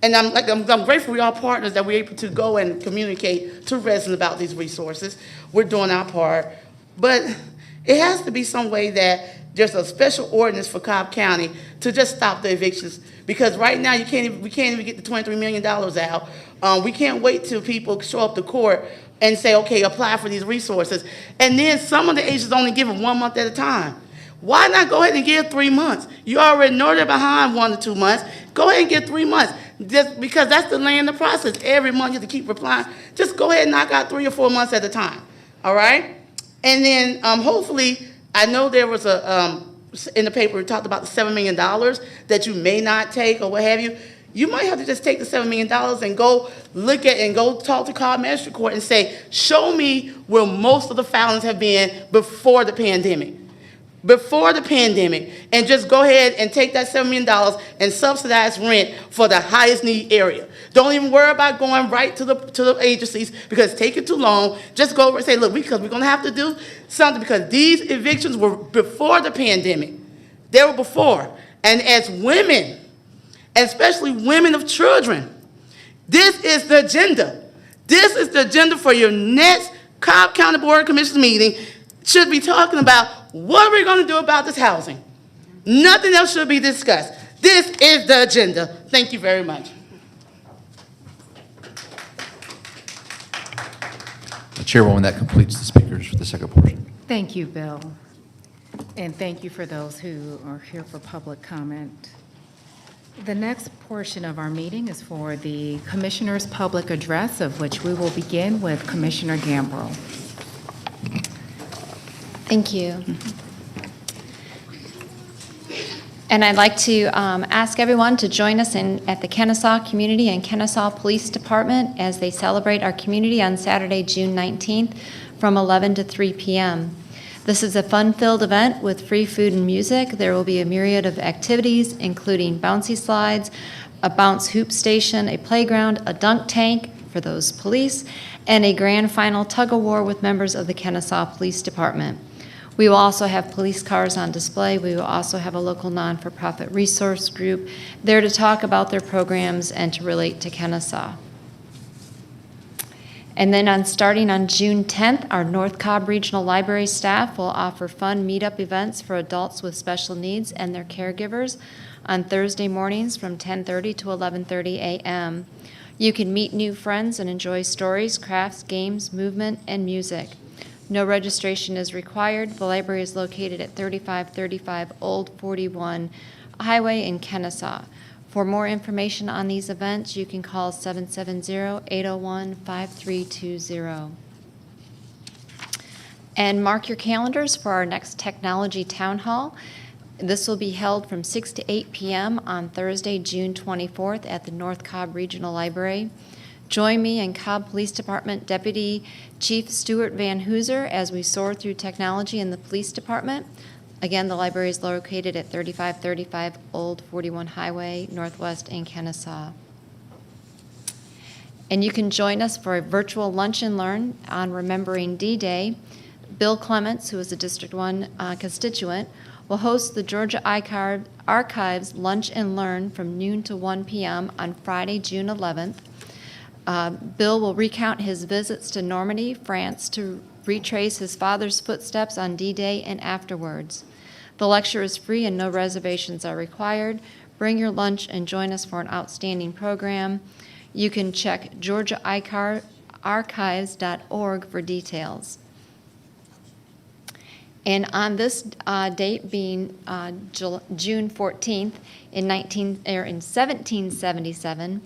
And I'm grateful we are partners that we're able to go and communicate to residents about these resources. We're doing our part. But it has to be some way that there's a special ordinance for Cobb County to just stop the evictions. Because right now, we can't even get the $23 million out. We can't wait till people show up to court and say, okay, apply for these resources. And then some of the agencies only give them 1 month at a time. Why not go ahead and give 3 months? You already know they're behind 1 to 2 months. Go ahead and get 3 months. Just because that's the lay in the process. Every month you have to keep replying. Just go ahead and knock out 3 or 4 months at a time. All right? And then hopefully, I know there was in the paper, we talked about the $7 million that you may not take or what have you. You might have to just take the $7 million and go look at and go talk to Cobb Magistrate Court and say, show me where most of the filings have been before the pandemic. Before the pandemic, and just go ahead and take that $7 million and subsidize rent for the highest need area. Don't even worry about going right to the agencies because it's taking too long. Just go over and say, look, because we're going to have to do something because these evictions were before the pandemic. They were before. And as women, especially women of children, this is the agenda. This is the agenda for your next Cobb County Board of Commissioners meeting. Should be talking about what are we going to do about this housing. Nothing else should be discussed. This is the agenda. Thank you very much. Chairwoman, that completes the speakers for the second portion. Thank you, Bill. And thank you for those who are here for public comment. The next portion of our meeting is for the Commissioner's public address, of which we will begin with Commissioner Gambrill. Thank you. And I'd like to ask everyone to join us at the Kennesaw Community and Kennesaw Police Department as they celebrate our community on Saturday, June 19th from 11 to 3 p.m. This is a fun-filled event with free food and music. There will be a myriad of activities, including bouncy slides, a bounce hoop station, a playground, a dunk tank for those police, and a grand final tug-of-war with members of the Kennesaw Police Department. We will also have police cars on display. We will also have a local non-for-profit resource group there to talk about their programs and to relate to Kennesaw. And then starting on June 10th, our North Cobb Regional Library staff will offer fun meetup events for adults with special needs and their caregivers on Thursday mornings from 10:30 to 11:30 a.m. You can meet new friends and enjoy stories, crafts, games, movement, and music. No registration is required. The library is located at 3535 Old 41 Highway in Kennesaw. For more information on these events, you can call 770-801-5320. And mark your calendars for our next Technology Town Hall. This will be held from 6 to 8 p.m. on Thursday, June 24th at the North Cobb Regional Library. Join me and Cobb Police Department Deputy Chief Stuart Van Hooser as we soar through technology in the police department. Again, the library is located at 3535 Old 41 Highway, Northwest in Kennesaw. And you can join us for a virtual lunch and learn on Remembering D-Day. Bill Clements, who is a District 1 constituent, will host the Georgia Archives Lunch and Learn from noon to 1 p.m. on Friday, June 11th. Bill will recount his visits to Normandy, France, to retrace his father's footsteps on D-Day and afterwards. The lecture is free and no reservations are required. Bring your lunch and join us for an outstanding program. You can check georgiaarchives.org for details. And on this date, being June 14th, in 1777,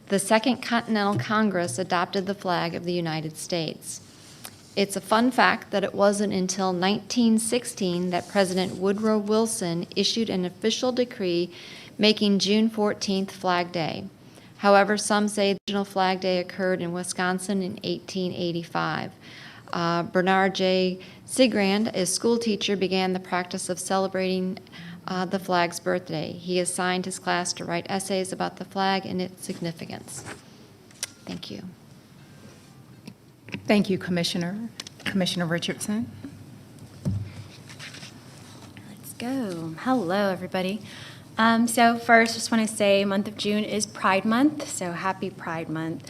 the Second Continental Congress adopted the flag of the United States. It's a fun fact that it wasn't until 1916 that President Woodrow Wilson issued an official decree making June 14th Flag Day. However, some say the original Flag Day occurred in Wisconsin in 1885. Bernard J. Sigrand, a school teacher, began the practice of celebrating the flag's birthday. He assigned his class to write essays about the flag and its significance. Thank you. Thank you, Commissioner. Commissioner Richardson. Let's go. Hello, everybody. So first, just want to say month of June is Pride Month, so happy Pride Month,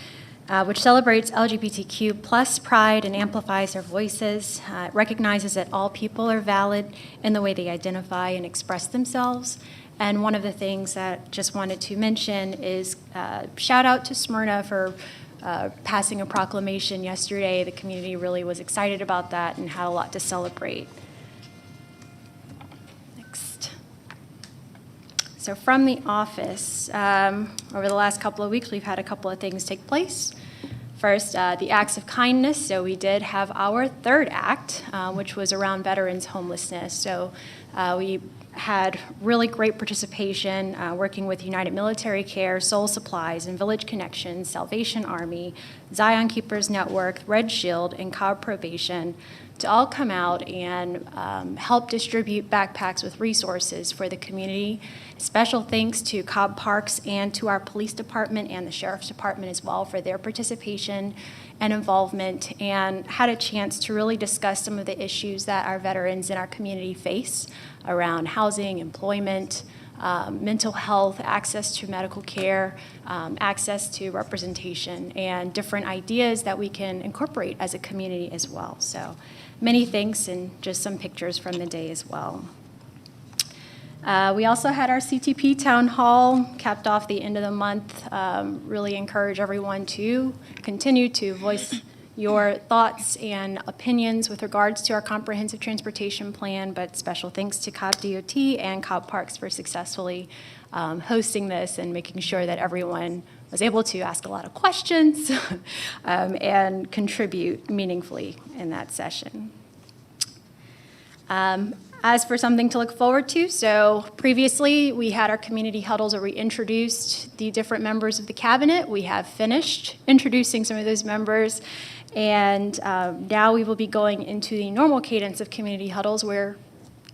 which celebrates LGBTQ plus pride and amplifies their voices. It recognizes that all people are valid in the way they identify and express themselves. And one of the things that just wanted to mention is shout out to Smyrna for passing a proclamation yesterday. The community really was excited about that and had a lot to celebrate. So from the office, over the last couple of weeks, we've had a couple of things take place. First, the acts of kindness. So we did have our third act, which was around veterans' homelessness. So we had really great participation working with United Military Care, Soul Supplies, and Village Connections, Salvation Army, Zion Keepers Network, Red Shield, and Cobb Probation to all come out and help distribute backpacks with resources for the community. Special thanks to Cobb Parks and to our police department and the sheriff's department as well for their participation and involvement, and had a chance to really discuss some of the issues that our veterans in our community face around housing, employment, mental health, access to medical care, access to representation, and different ideas that we can incorporate as a community as well. So many thanks, and just some pictures from the day as well. We also had our CTP Town Hall, capped off the end of the month. Really encourage everyone to continue to voice your thoughts and opinions with regards to our comprehensive transportation plan, but special thanks to Cobb DOT and Cobb Parks for successfully hosting this and making sure that everyone was able to ask a lot of questions and contribute meaningfully in that session. As for something to look forward to, so previously we had our community huddles where we introduced the different members of the cabinet. We have finished introducing some of those members, and now we will be going into the normal cadence of community huddles where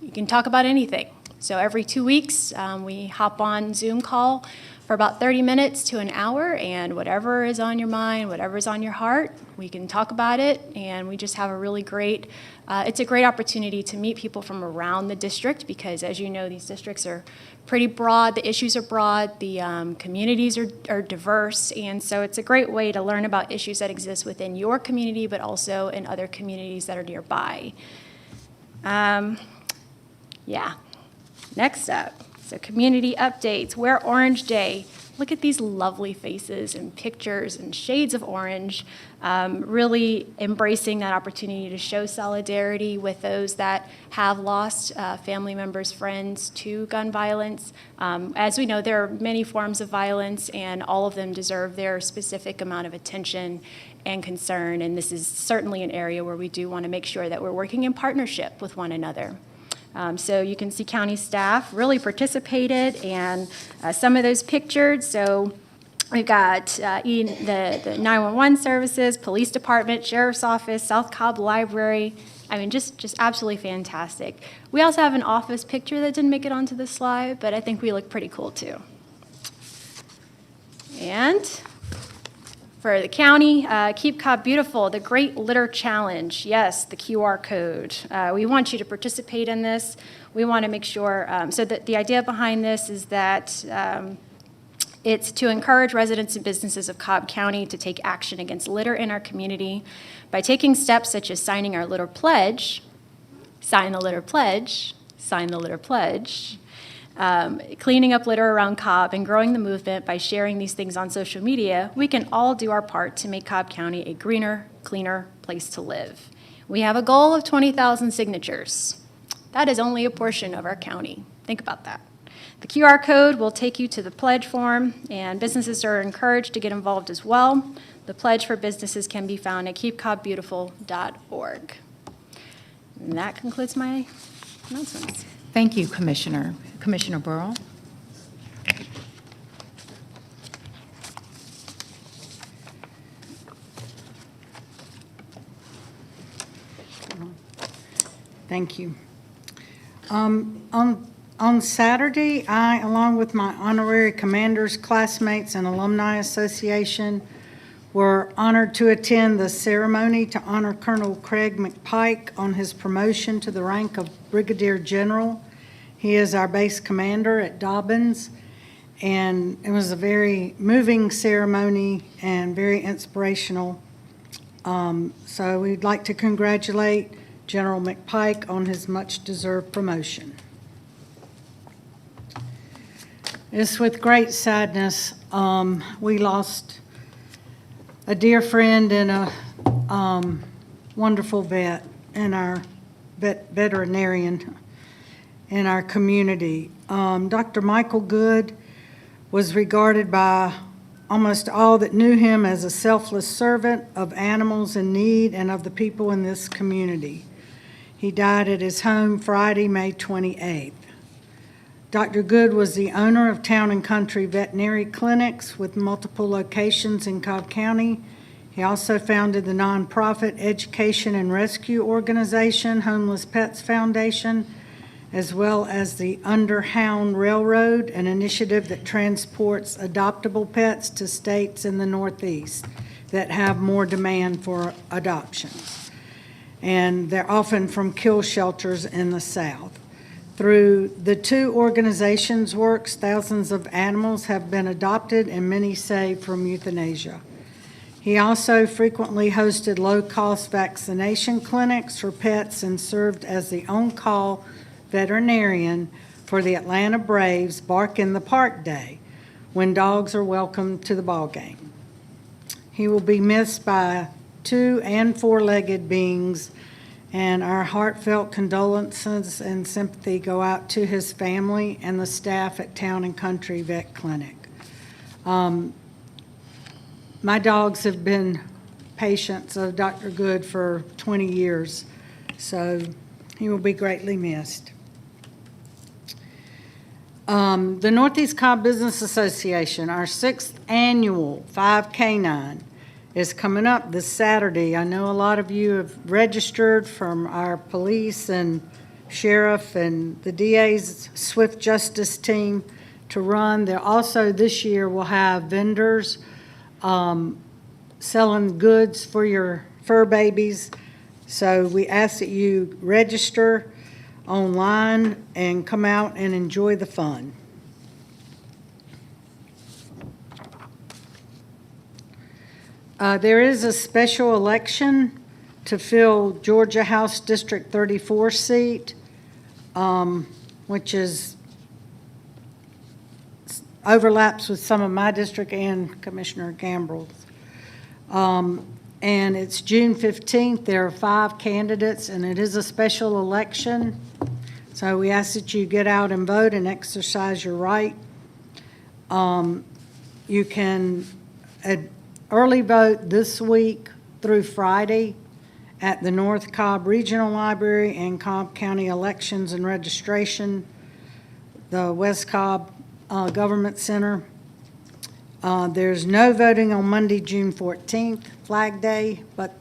you can talk about anything. So every 2 weeks, we hop on Zoom call for about 30 minutes to an hour, and whatever is on your mind, whatever is on your heart, we can talk about it, and we just have a really great, it's a great opportunity to meet people from around the district, because as you know, these districts are pretty broad, the issues are broad, the communities are diverse, and so it's a great way to learn about issues that exist within your community, but also in other communities that are nearby. Yeah, next up. So community updates, Wear Orange Day. Look at these lovely faces and pictures and shades of orange, really embracing that opportunity to show solidarity with those that have lost family members, friends to gun violence. As we know, there are many forms of violence, and all of them deserve their specific amount of attention and concern, and this is certainly an area where we do want to make sure that we're working in partnership with one another. So you can see county staff really participated, and some of those pictured. So we've got the 911 services, police department, sheriff's office, South Cobb Library. I mean, just absolutely fantastic. We also have an office picture that didn't make it onto the slide, but I think we look pretty cool too. And for the county, Keep Cobb Beautiful, the Great Litter Challenge. Yes, the QR code. We want you to participate in this. We want to make sure, so that the idea behind this is that it's to encourage residents and businesses of Cobb County to take action against litter in our community by taking steps such as signing our litter pledge, sign the litter pledge, sign the litter pledge, cleaning up litter around Cobb, and growing the movement by sharing these things on social media. We can all do our part to make Cobb County a greener, cleaner place to live. We have a goal of 20,000 signatures. That is only a portion of our county. Think about that. The QR code will take you to the pledge form, and businesses are encouraged to get involved as well. The pledge for businesses can be found at keepcobbbeautiful.org. And that concludes my announcements. Thank you, Commissioner. Commissioner Burrow. Thank you. On Saturday, I, along with my honorary commanders, classmates, and alumni association, were honored to attend the ceremony to honor Colonel Craig McPike on his promotion to the rank of Brigadier General He is our base commander at Dobbins, and it was a very moving ceremony and very inspirational. So we'd like to congratulate General McPike on his much-deserved promotion. It's with great sadness we lost a dear friend and a wonderful vet and our veterinarian in our community. Dr. Michael Good was regarded by almost all that knew him as a selfless servant of animals in need and of the people in this community. He died at his home Friday, May 28th. Dr. Good was the owner of Town and Country Veterinary Clinics with multiple locations in Cobb County. He also founded the nonprofit education and rescue organization, Homeless Pets Foundation, as well as the Underhound Railroad, an initiative that transports adoptable pets to states in the Northeast that have more demand for adoptions. And they're often from kill shelters in the South. Through the two organizations' works, thousands of animals have been adopted and many saved from euthanasia. He also frequently hosted low-cost vaccination clinics for pets and served as the on-call veterinarian for the Atlanta Braves Bark in the Park Day, when dogs are welcome to the ball game. He will be missed by two- and four-legged beings, and our heartfelt condolences and sympathy go out to his family and the staff at Town and Country Vet Clinic. My dogs have been patients of Dr. Good for 20 years, so he will be greatly missed. The Northeast Cobb Business Association, our 6th annual 5K9 is coming up this Saturday. I know a lot of you have registered from our police and sheriff and the DA's Swift Justice team to run. There also this year will have vendors selling goods for your fur babies. So we ask that you register online and come out and enjoy the fun. There is a special election to fill Georgia House District 34 seat, which overlaps with some of my district and Commissioner Gambrell's. And it's June 15th. There are 5 candidates, and it is a special election. So we ask that you get out and vote and exercise your right. You can early vote this week through Friday at the North Cobb Regional Library and Cobb County Elections and Registration, the West Cobb Government Center. There's no voting on Monday, June 14th, Flag Day, but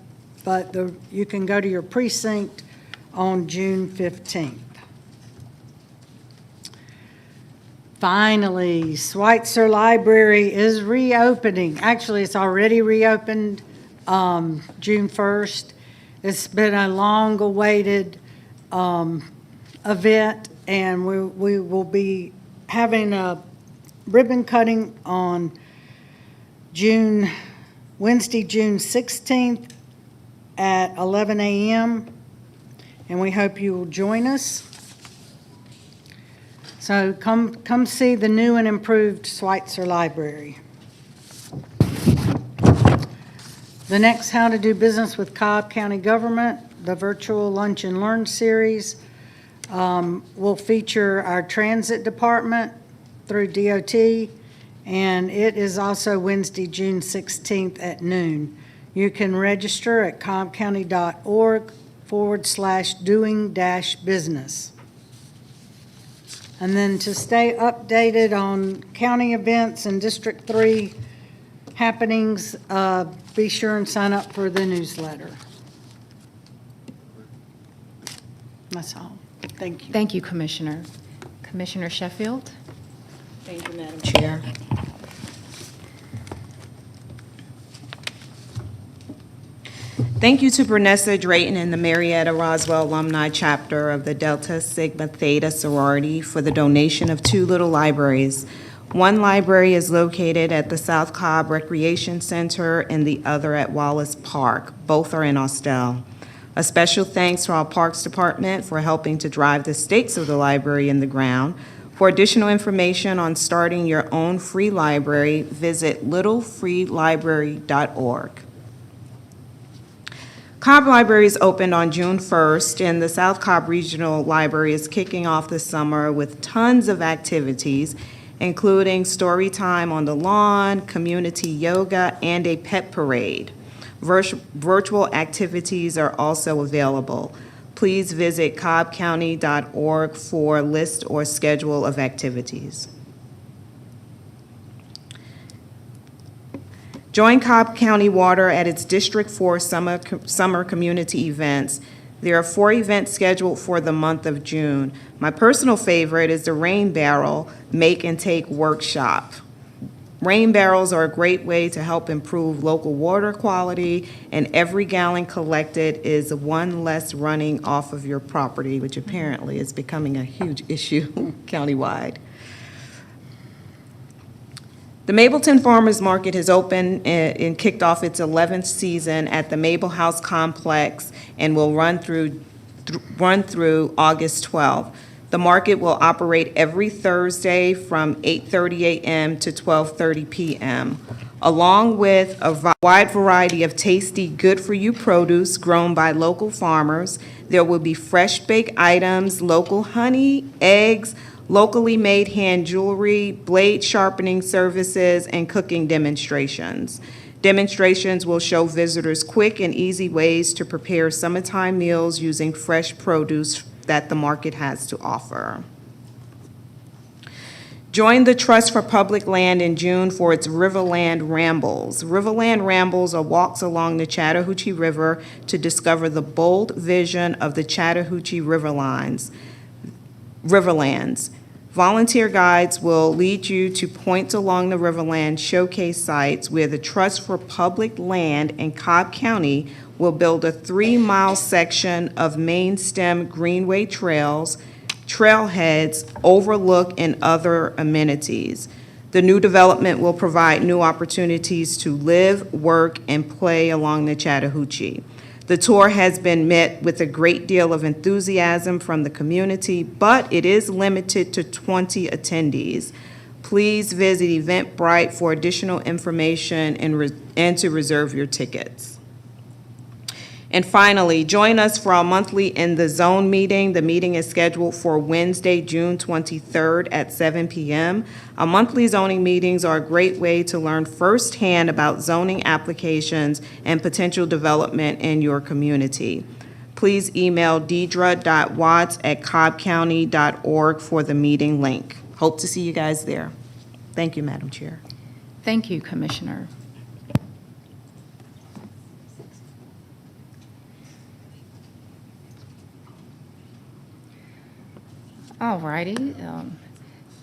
you can go to your precinct on June 15th. Finally, Schweitzer Library is reopening. Actually, it's already reopened June 1st. It's been a long-awaited event, and we will be having a ribbon cutting on Wednesday, June 16th at 11 a.m., and we hope you will join us. So come see the new and improved Schweitzer Library. The next How to Do Business with Cobb County Government, the virtual Lunch and Learn series, will feature our transit department through DOT, and it is also Wednesday, June 16th at noon. You can register at cobbcounty.org/doing-business. And then to stay updated on county events and District 3 happenings, be sure and sign up for the newsletter. That's all. Thank you. Thank you, Commissioner. Commissioner Sheffield? Thank you, Madam Chair. Thank you to Bernessa Drayton and the Marietta Roswell Alumni Chapter of the Delta Sigma Theta sorority for the donation of 2 little libraries. One library is located at the South Cobb Recreation Center and the other at Wallace Park. Both are in Austell. A special thanks to our Parks Department for helping to drive the stakes of the library in the ground. For additional information on starting your own free library, visit littlefreelibrary.org. Cobb Library is opened on June 1st, and the South Cobb Regional Library is kicking off the summer with tons of activities, including story time on the lawn, community yoga, and a pet parade. Virtual activities are also available. Please visit cobbcounty.org for a list or schedule of activities. Join Cobb County Water at its District 4 summer community events. There are 4 events scheduled for the month of June. My personal favorite is the Rain Barrel Make and Take Workshop. Rain barrels are a great way to help improve local water quality, and every gallon collected is 1 less running off of your property, which apparently is becoming a huge issue countywide. The Mableton Farmers Market has opened and kicked off its 11th season at the Mabel House Complex and will run through August 12th. The market will operate every Thursday from 8:30 a.m. to 12:30 p.m. Along with a wide variety of tasty, good-for-you produce grown by local farmers, there will be fresh baked items, local honey, eggs, locally made hand jewelry, blade sharpening services, and cooking demonstrations. Demonstrations will show visitors quick and easy ways to prepare summertime meals using fresh produce that the market has to offer. Join the Trust for Public Land in June for its Riverland Rambles. Riverland Rambles are walks along the Chattahoochee River to discover the bold vision of the Chattahoochee Riverlands. Volunteer guides will lead you to points along the Riverland showcase sites where the Trust for Public Land in Cobb County will build a 3-mile section of main stem greenway trails, trailheads, overlook, and other amenities. The new development will provide new opportunities to live, work, and play along the Chattahoochee. The tour has been met with a great deal of enthusiasm from the community, but it is limited to 20 attendees. Please visit Eventbrite for additional information and to reserve your tickets. And finally, join us for our monthly In the Zone meeting. The meeting is scheduled for Wednesday, June 23rd at 7 p.m. Our monthly zoning meetings are a great way to learn firsthand about zoning applications and potential development in your community. Please email deidre.watts@cobbcounty.org for the meeting link. Hope to see you guys there. Thank you, Madam Chair. Thank you, Commissioner. All righty.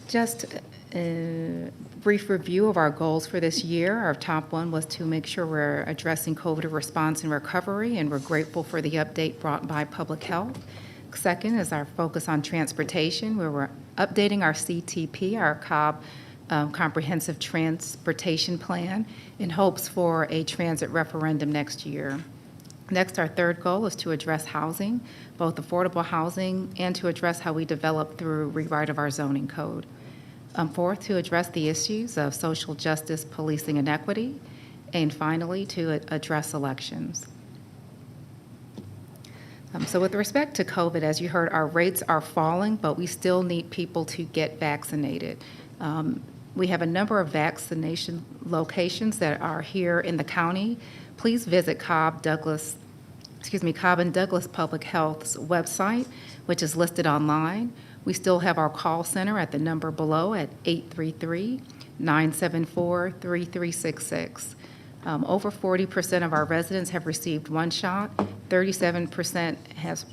Just a brief review of our goals for this year. Our top one was to make sure we're addressing COVID response and recovery, and we're grateful for the update brought by Public Health. Second is our focus on transportation, where we're updating our CTP, our Cobb Comprehensive Transportation Plan, in hopes for a transit referendum next year. Next, our third goal is to address housing, both affordable housing and to address how we develop through rewrite of our zoning code. Fourth, to address the issues of social justice, policing, and equity. And finally, to address elections. So with respect to COVID, as you heard, our rates are falling, but we still need people to get vaccinated. We have a number of vaccination locations that are here in the county. Please visit Cobb and Douglas Public Health's website, which is listed online. We still have our call center at the number below at 833-974-3366. Over 40% of our residents have received 1 shot. 37% has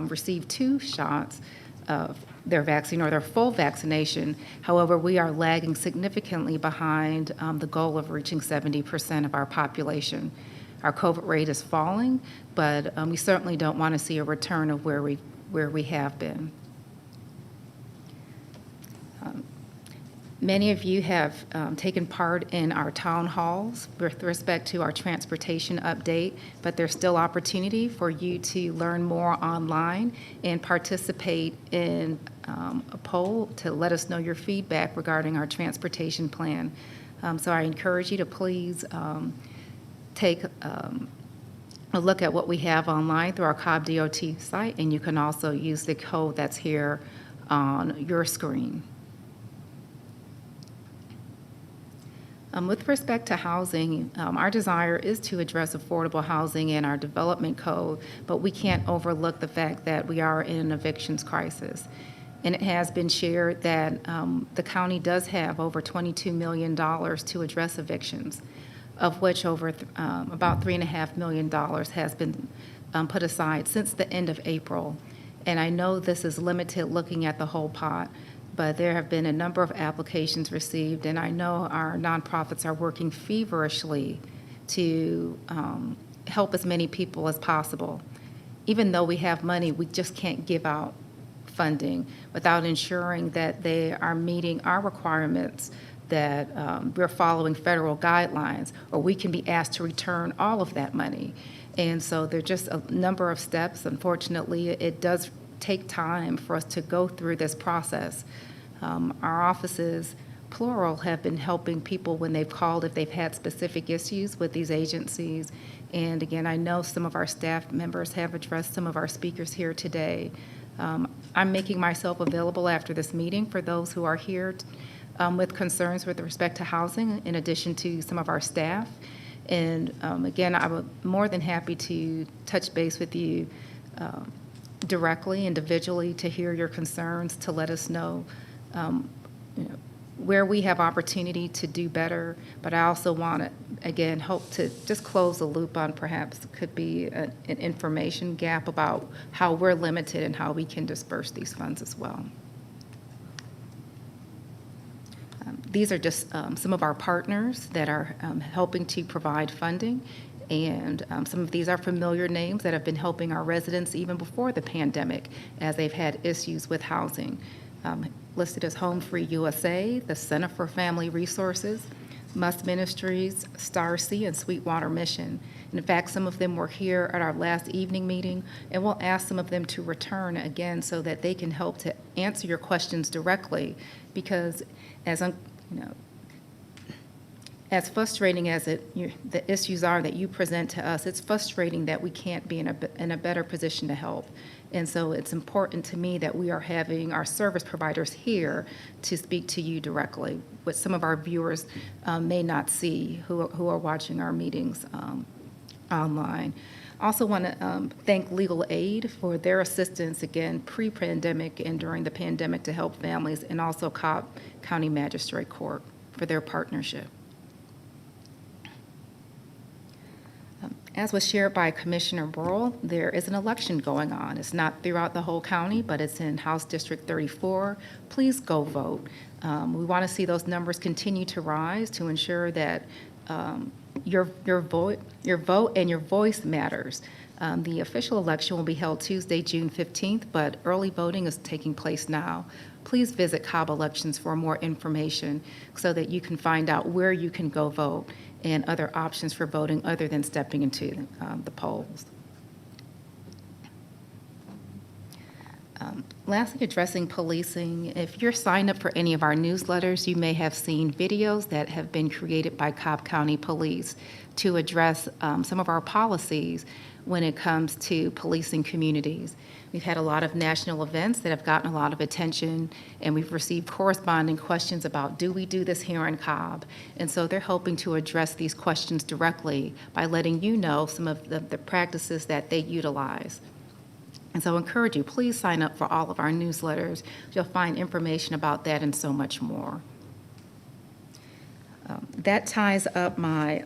received 2 shots of their vaccine or their full vaccination. However, we are lagging significantly behind the goal of reaching 70% of our population. our COVID rate is falling, but we certainly don't want to see a return of where we have been. Many of you have taken part in our town halls with respect to our transportation update, but there's still opportunity for you to learn more online and participate in a poll to let us know your feedback regarding our transportation plan. So I encourage you to please take a look at what we have online through our Cobb DOT site, and you can also use the code that's here on your screen. With respect to housing, our desire is to address affordable housing in our development code, but we can't overlook the fact that we are in an evictions crisis. And it has been shared that the county does have over $22 million to address evictions, of which over about $3.5 million has been put aside since the end of April. And I know this is limited looking at the whole pot, but there have been a number of applications received, and I know our nonprofits are working feverishly to help as many people as possible. Even though we have money, we just can't give out funding without ensuring that they are meeting our requirements, that we're following federal guidelines, or we can be asked to return all of that money. And so there are just a number of steps. Unfortunately, it does take time for us to go through this process. Our offices, plural, have been helping people when they've called if they've had specific issues with these agencies. And again, I know some of our staff members have addressed some of our speakers here today. I'm making myself available after this meeting for those who are here with concerns with respect to housing, in addition to some of our staff. And again, I'm more than happy to touch base with you directly, individually, to hear your concerns, to let us know, where we have opportunity to do better. But I also want to, again, hope to just close the loop on perhaps could be an information gap about how we're limited and how we can disperse these funds as well. These are just some of our partners that are helping to provide funding. And some of these are familiar names that have been helping our residents even before the pandemic as they've had issues with housing. Listed as Home Free USA, the Center for Family Resources, Must Ministries, Star Sea, and Sweetwater Mission. And in fact, some of them were here at our last evening meeting, and we'll ask some of them to return again so that they can help to answer your questions directly, because as frustrating as the issues are that you present to us, it's frustrating that we can't be in a better position to help. And so it's important to me that we are having our service providers here to speak to you directly, what some of our viewers may not see who are watching our meetings online. Also want to thank Legal Aid for their assistance, again, pre-pandemic and during the pandemic to help families, and also Cobb County Magistrate Court for their partnership. As was shared by Commissioner Burrell, there is an election going on. It's not throughout the whole county, but it's in House District 34. Please go vote. We want to see those numbers continue to rise to ensure that your vote and your voice matters. The official election will be held Tuesday, June 15th, but early voting is taking place now. Please visit Cobb Elections for more information so that you can find out where you can go vote and other options for voting other than stepping into the polls. Lastly, addressing policing. If you're signed up for any of our newsletters, you may have seen videos that have been created by Cobb County Police to address some of our policies when it comes to policing communities. We've had a lot of national events that have gotten a lot of attention, and we've received corresponding questions about, do we do this here in Cobb? And so they're hoping to address these questions directly by letting you know some of the practices that they utilize. And so I encourage you, please sign up for all of our newsletters. You'll find information about that and so much more. That ties up my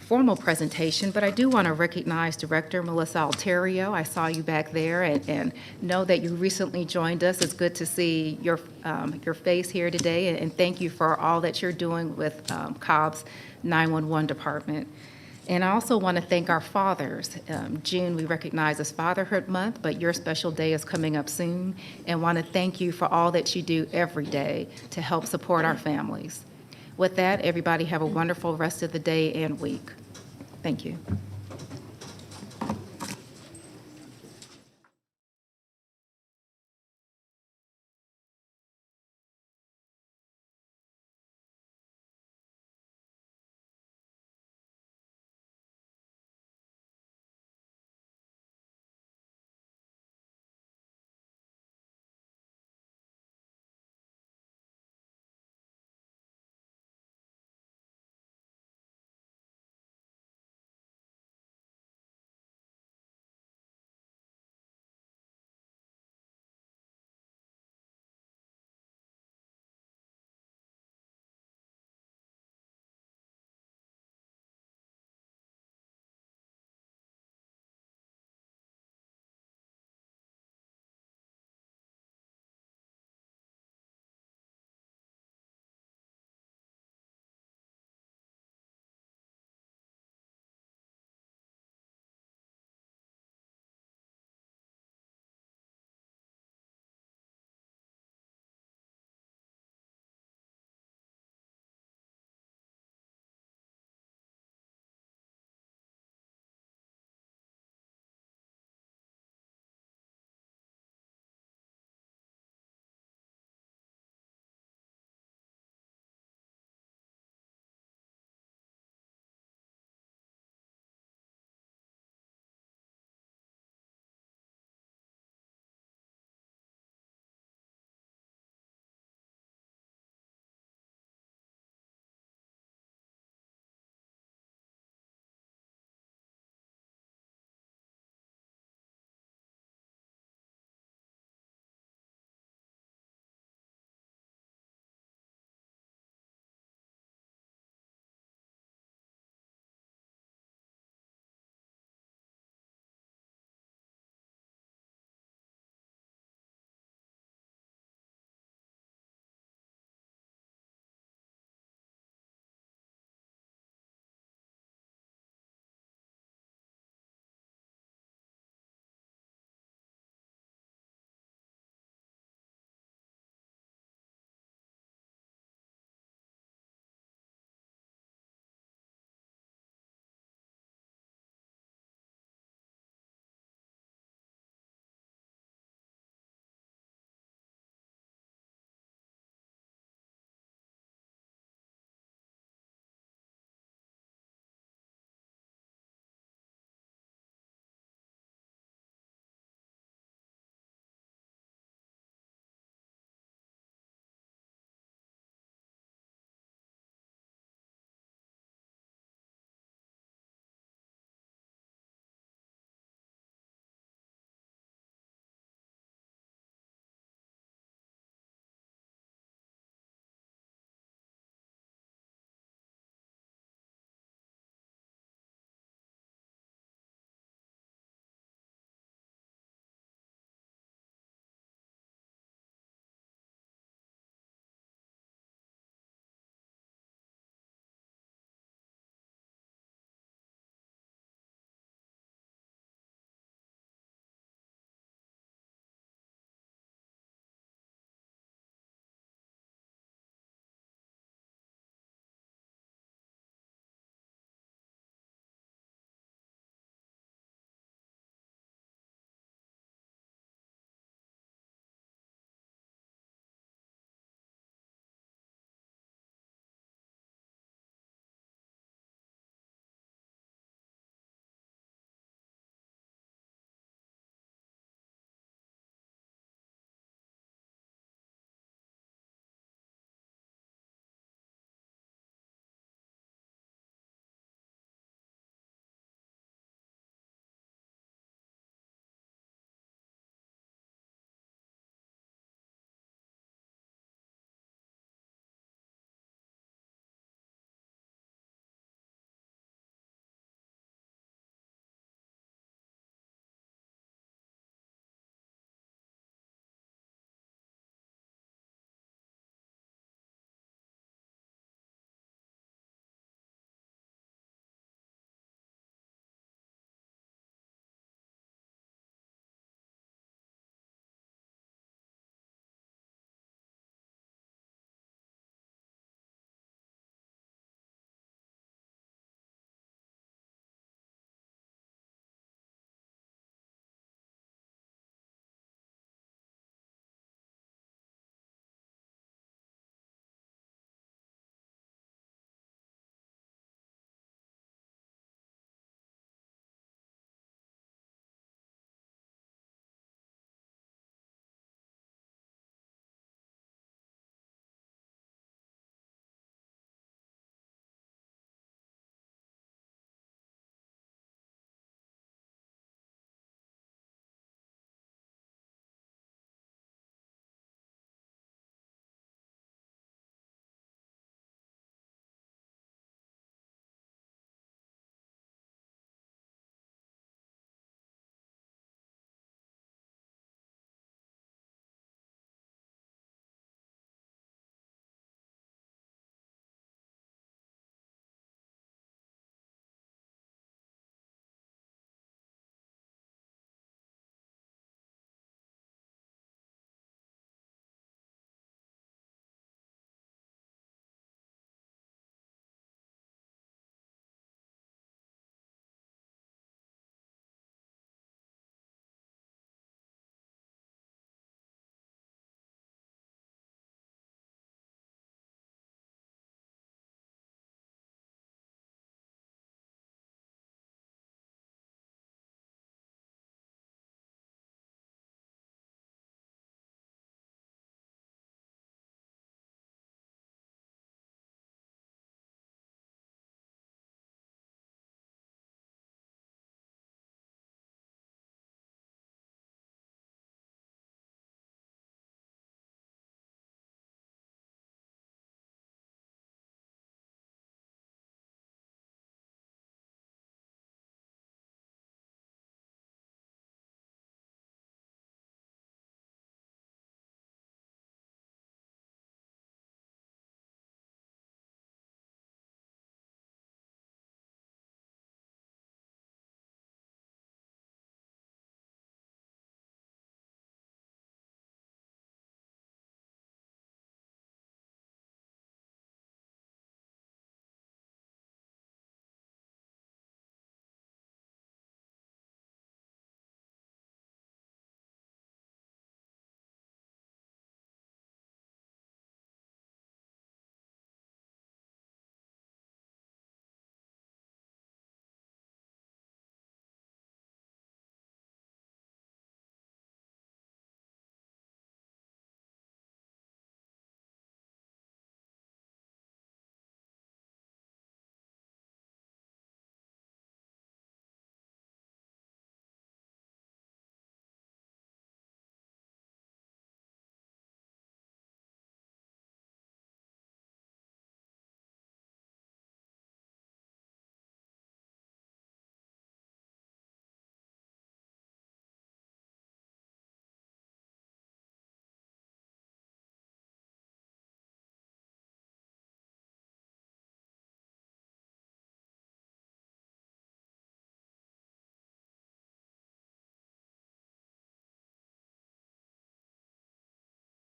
formal presentation, but I do want to recognize Director Melissa Alterio. I saw you back there, and know that you recently joined us. It's good to see your face here today, and thank you for all that you're doing with Cobb's 911 department. And I also want to thank our fathers. June, we recognize as Fatherhood Month, but your special day is coming up soon, and want to thank you for all that you do every day to help support our families. With that, everybody have a wonderful rest of the day and week. Thank you.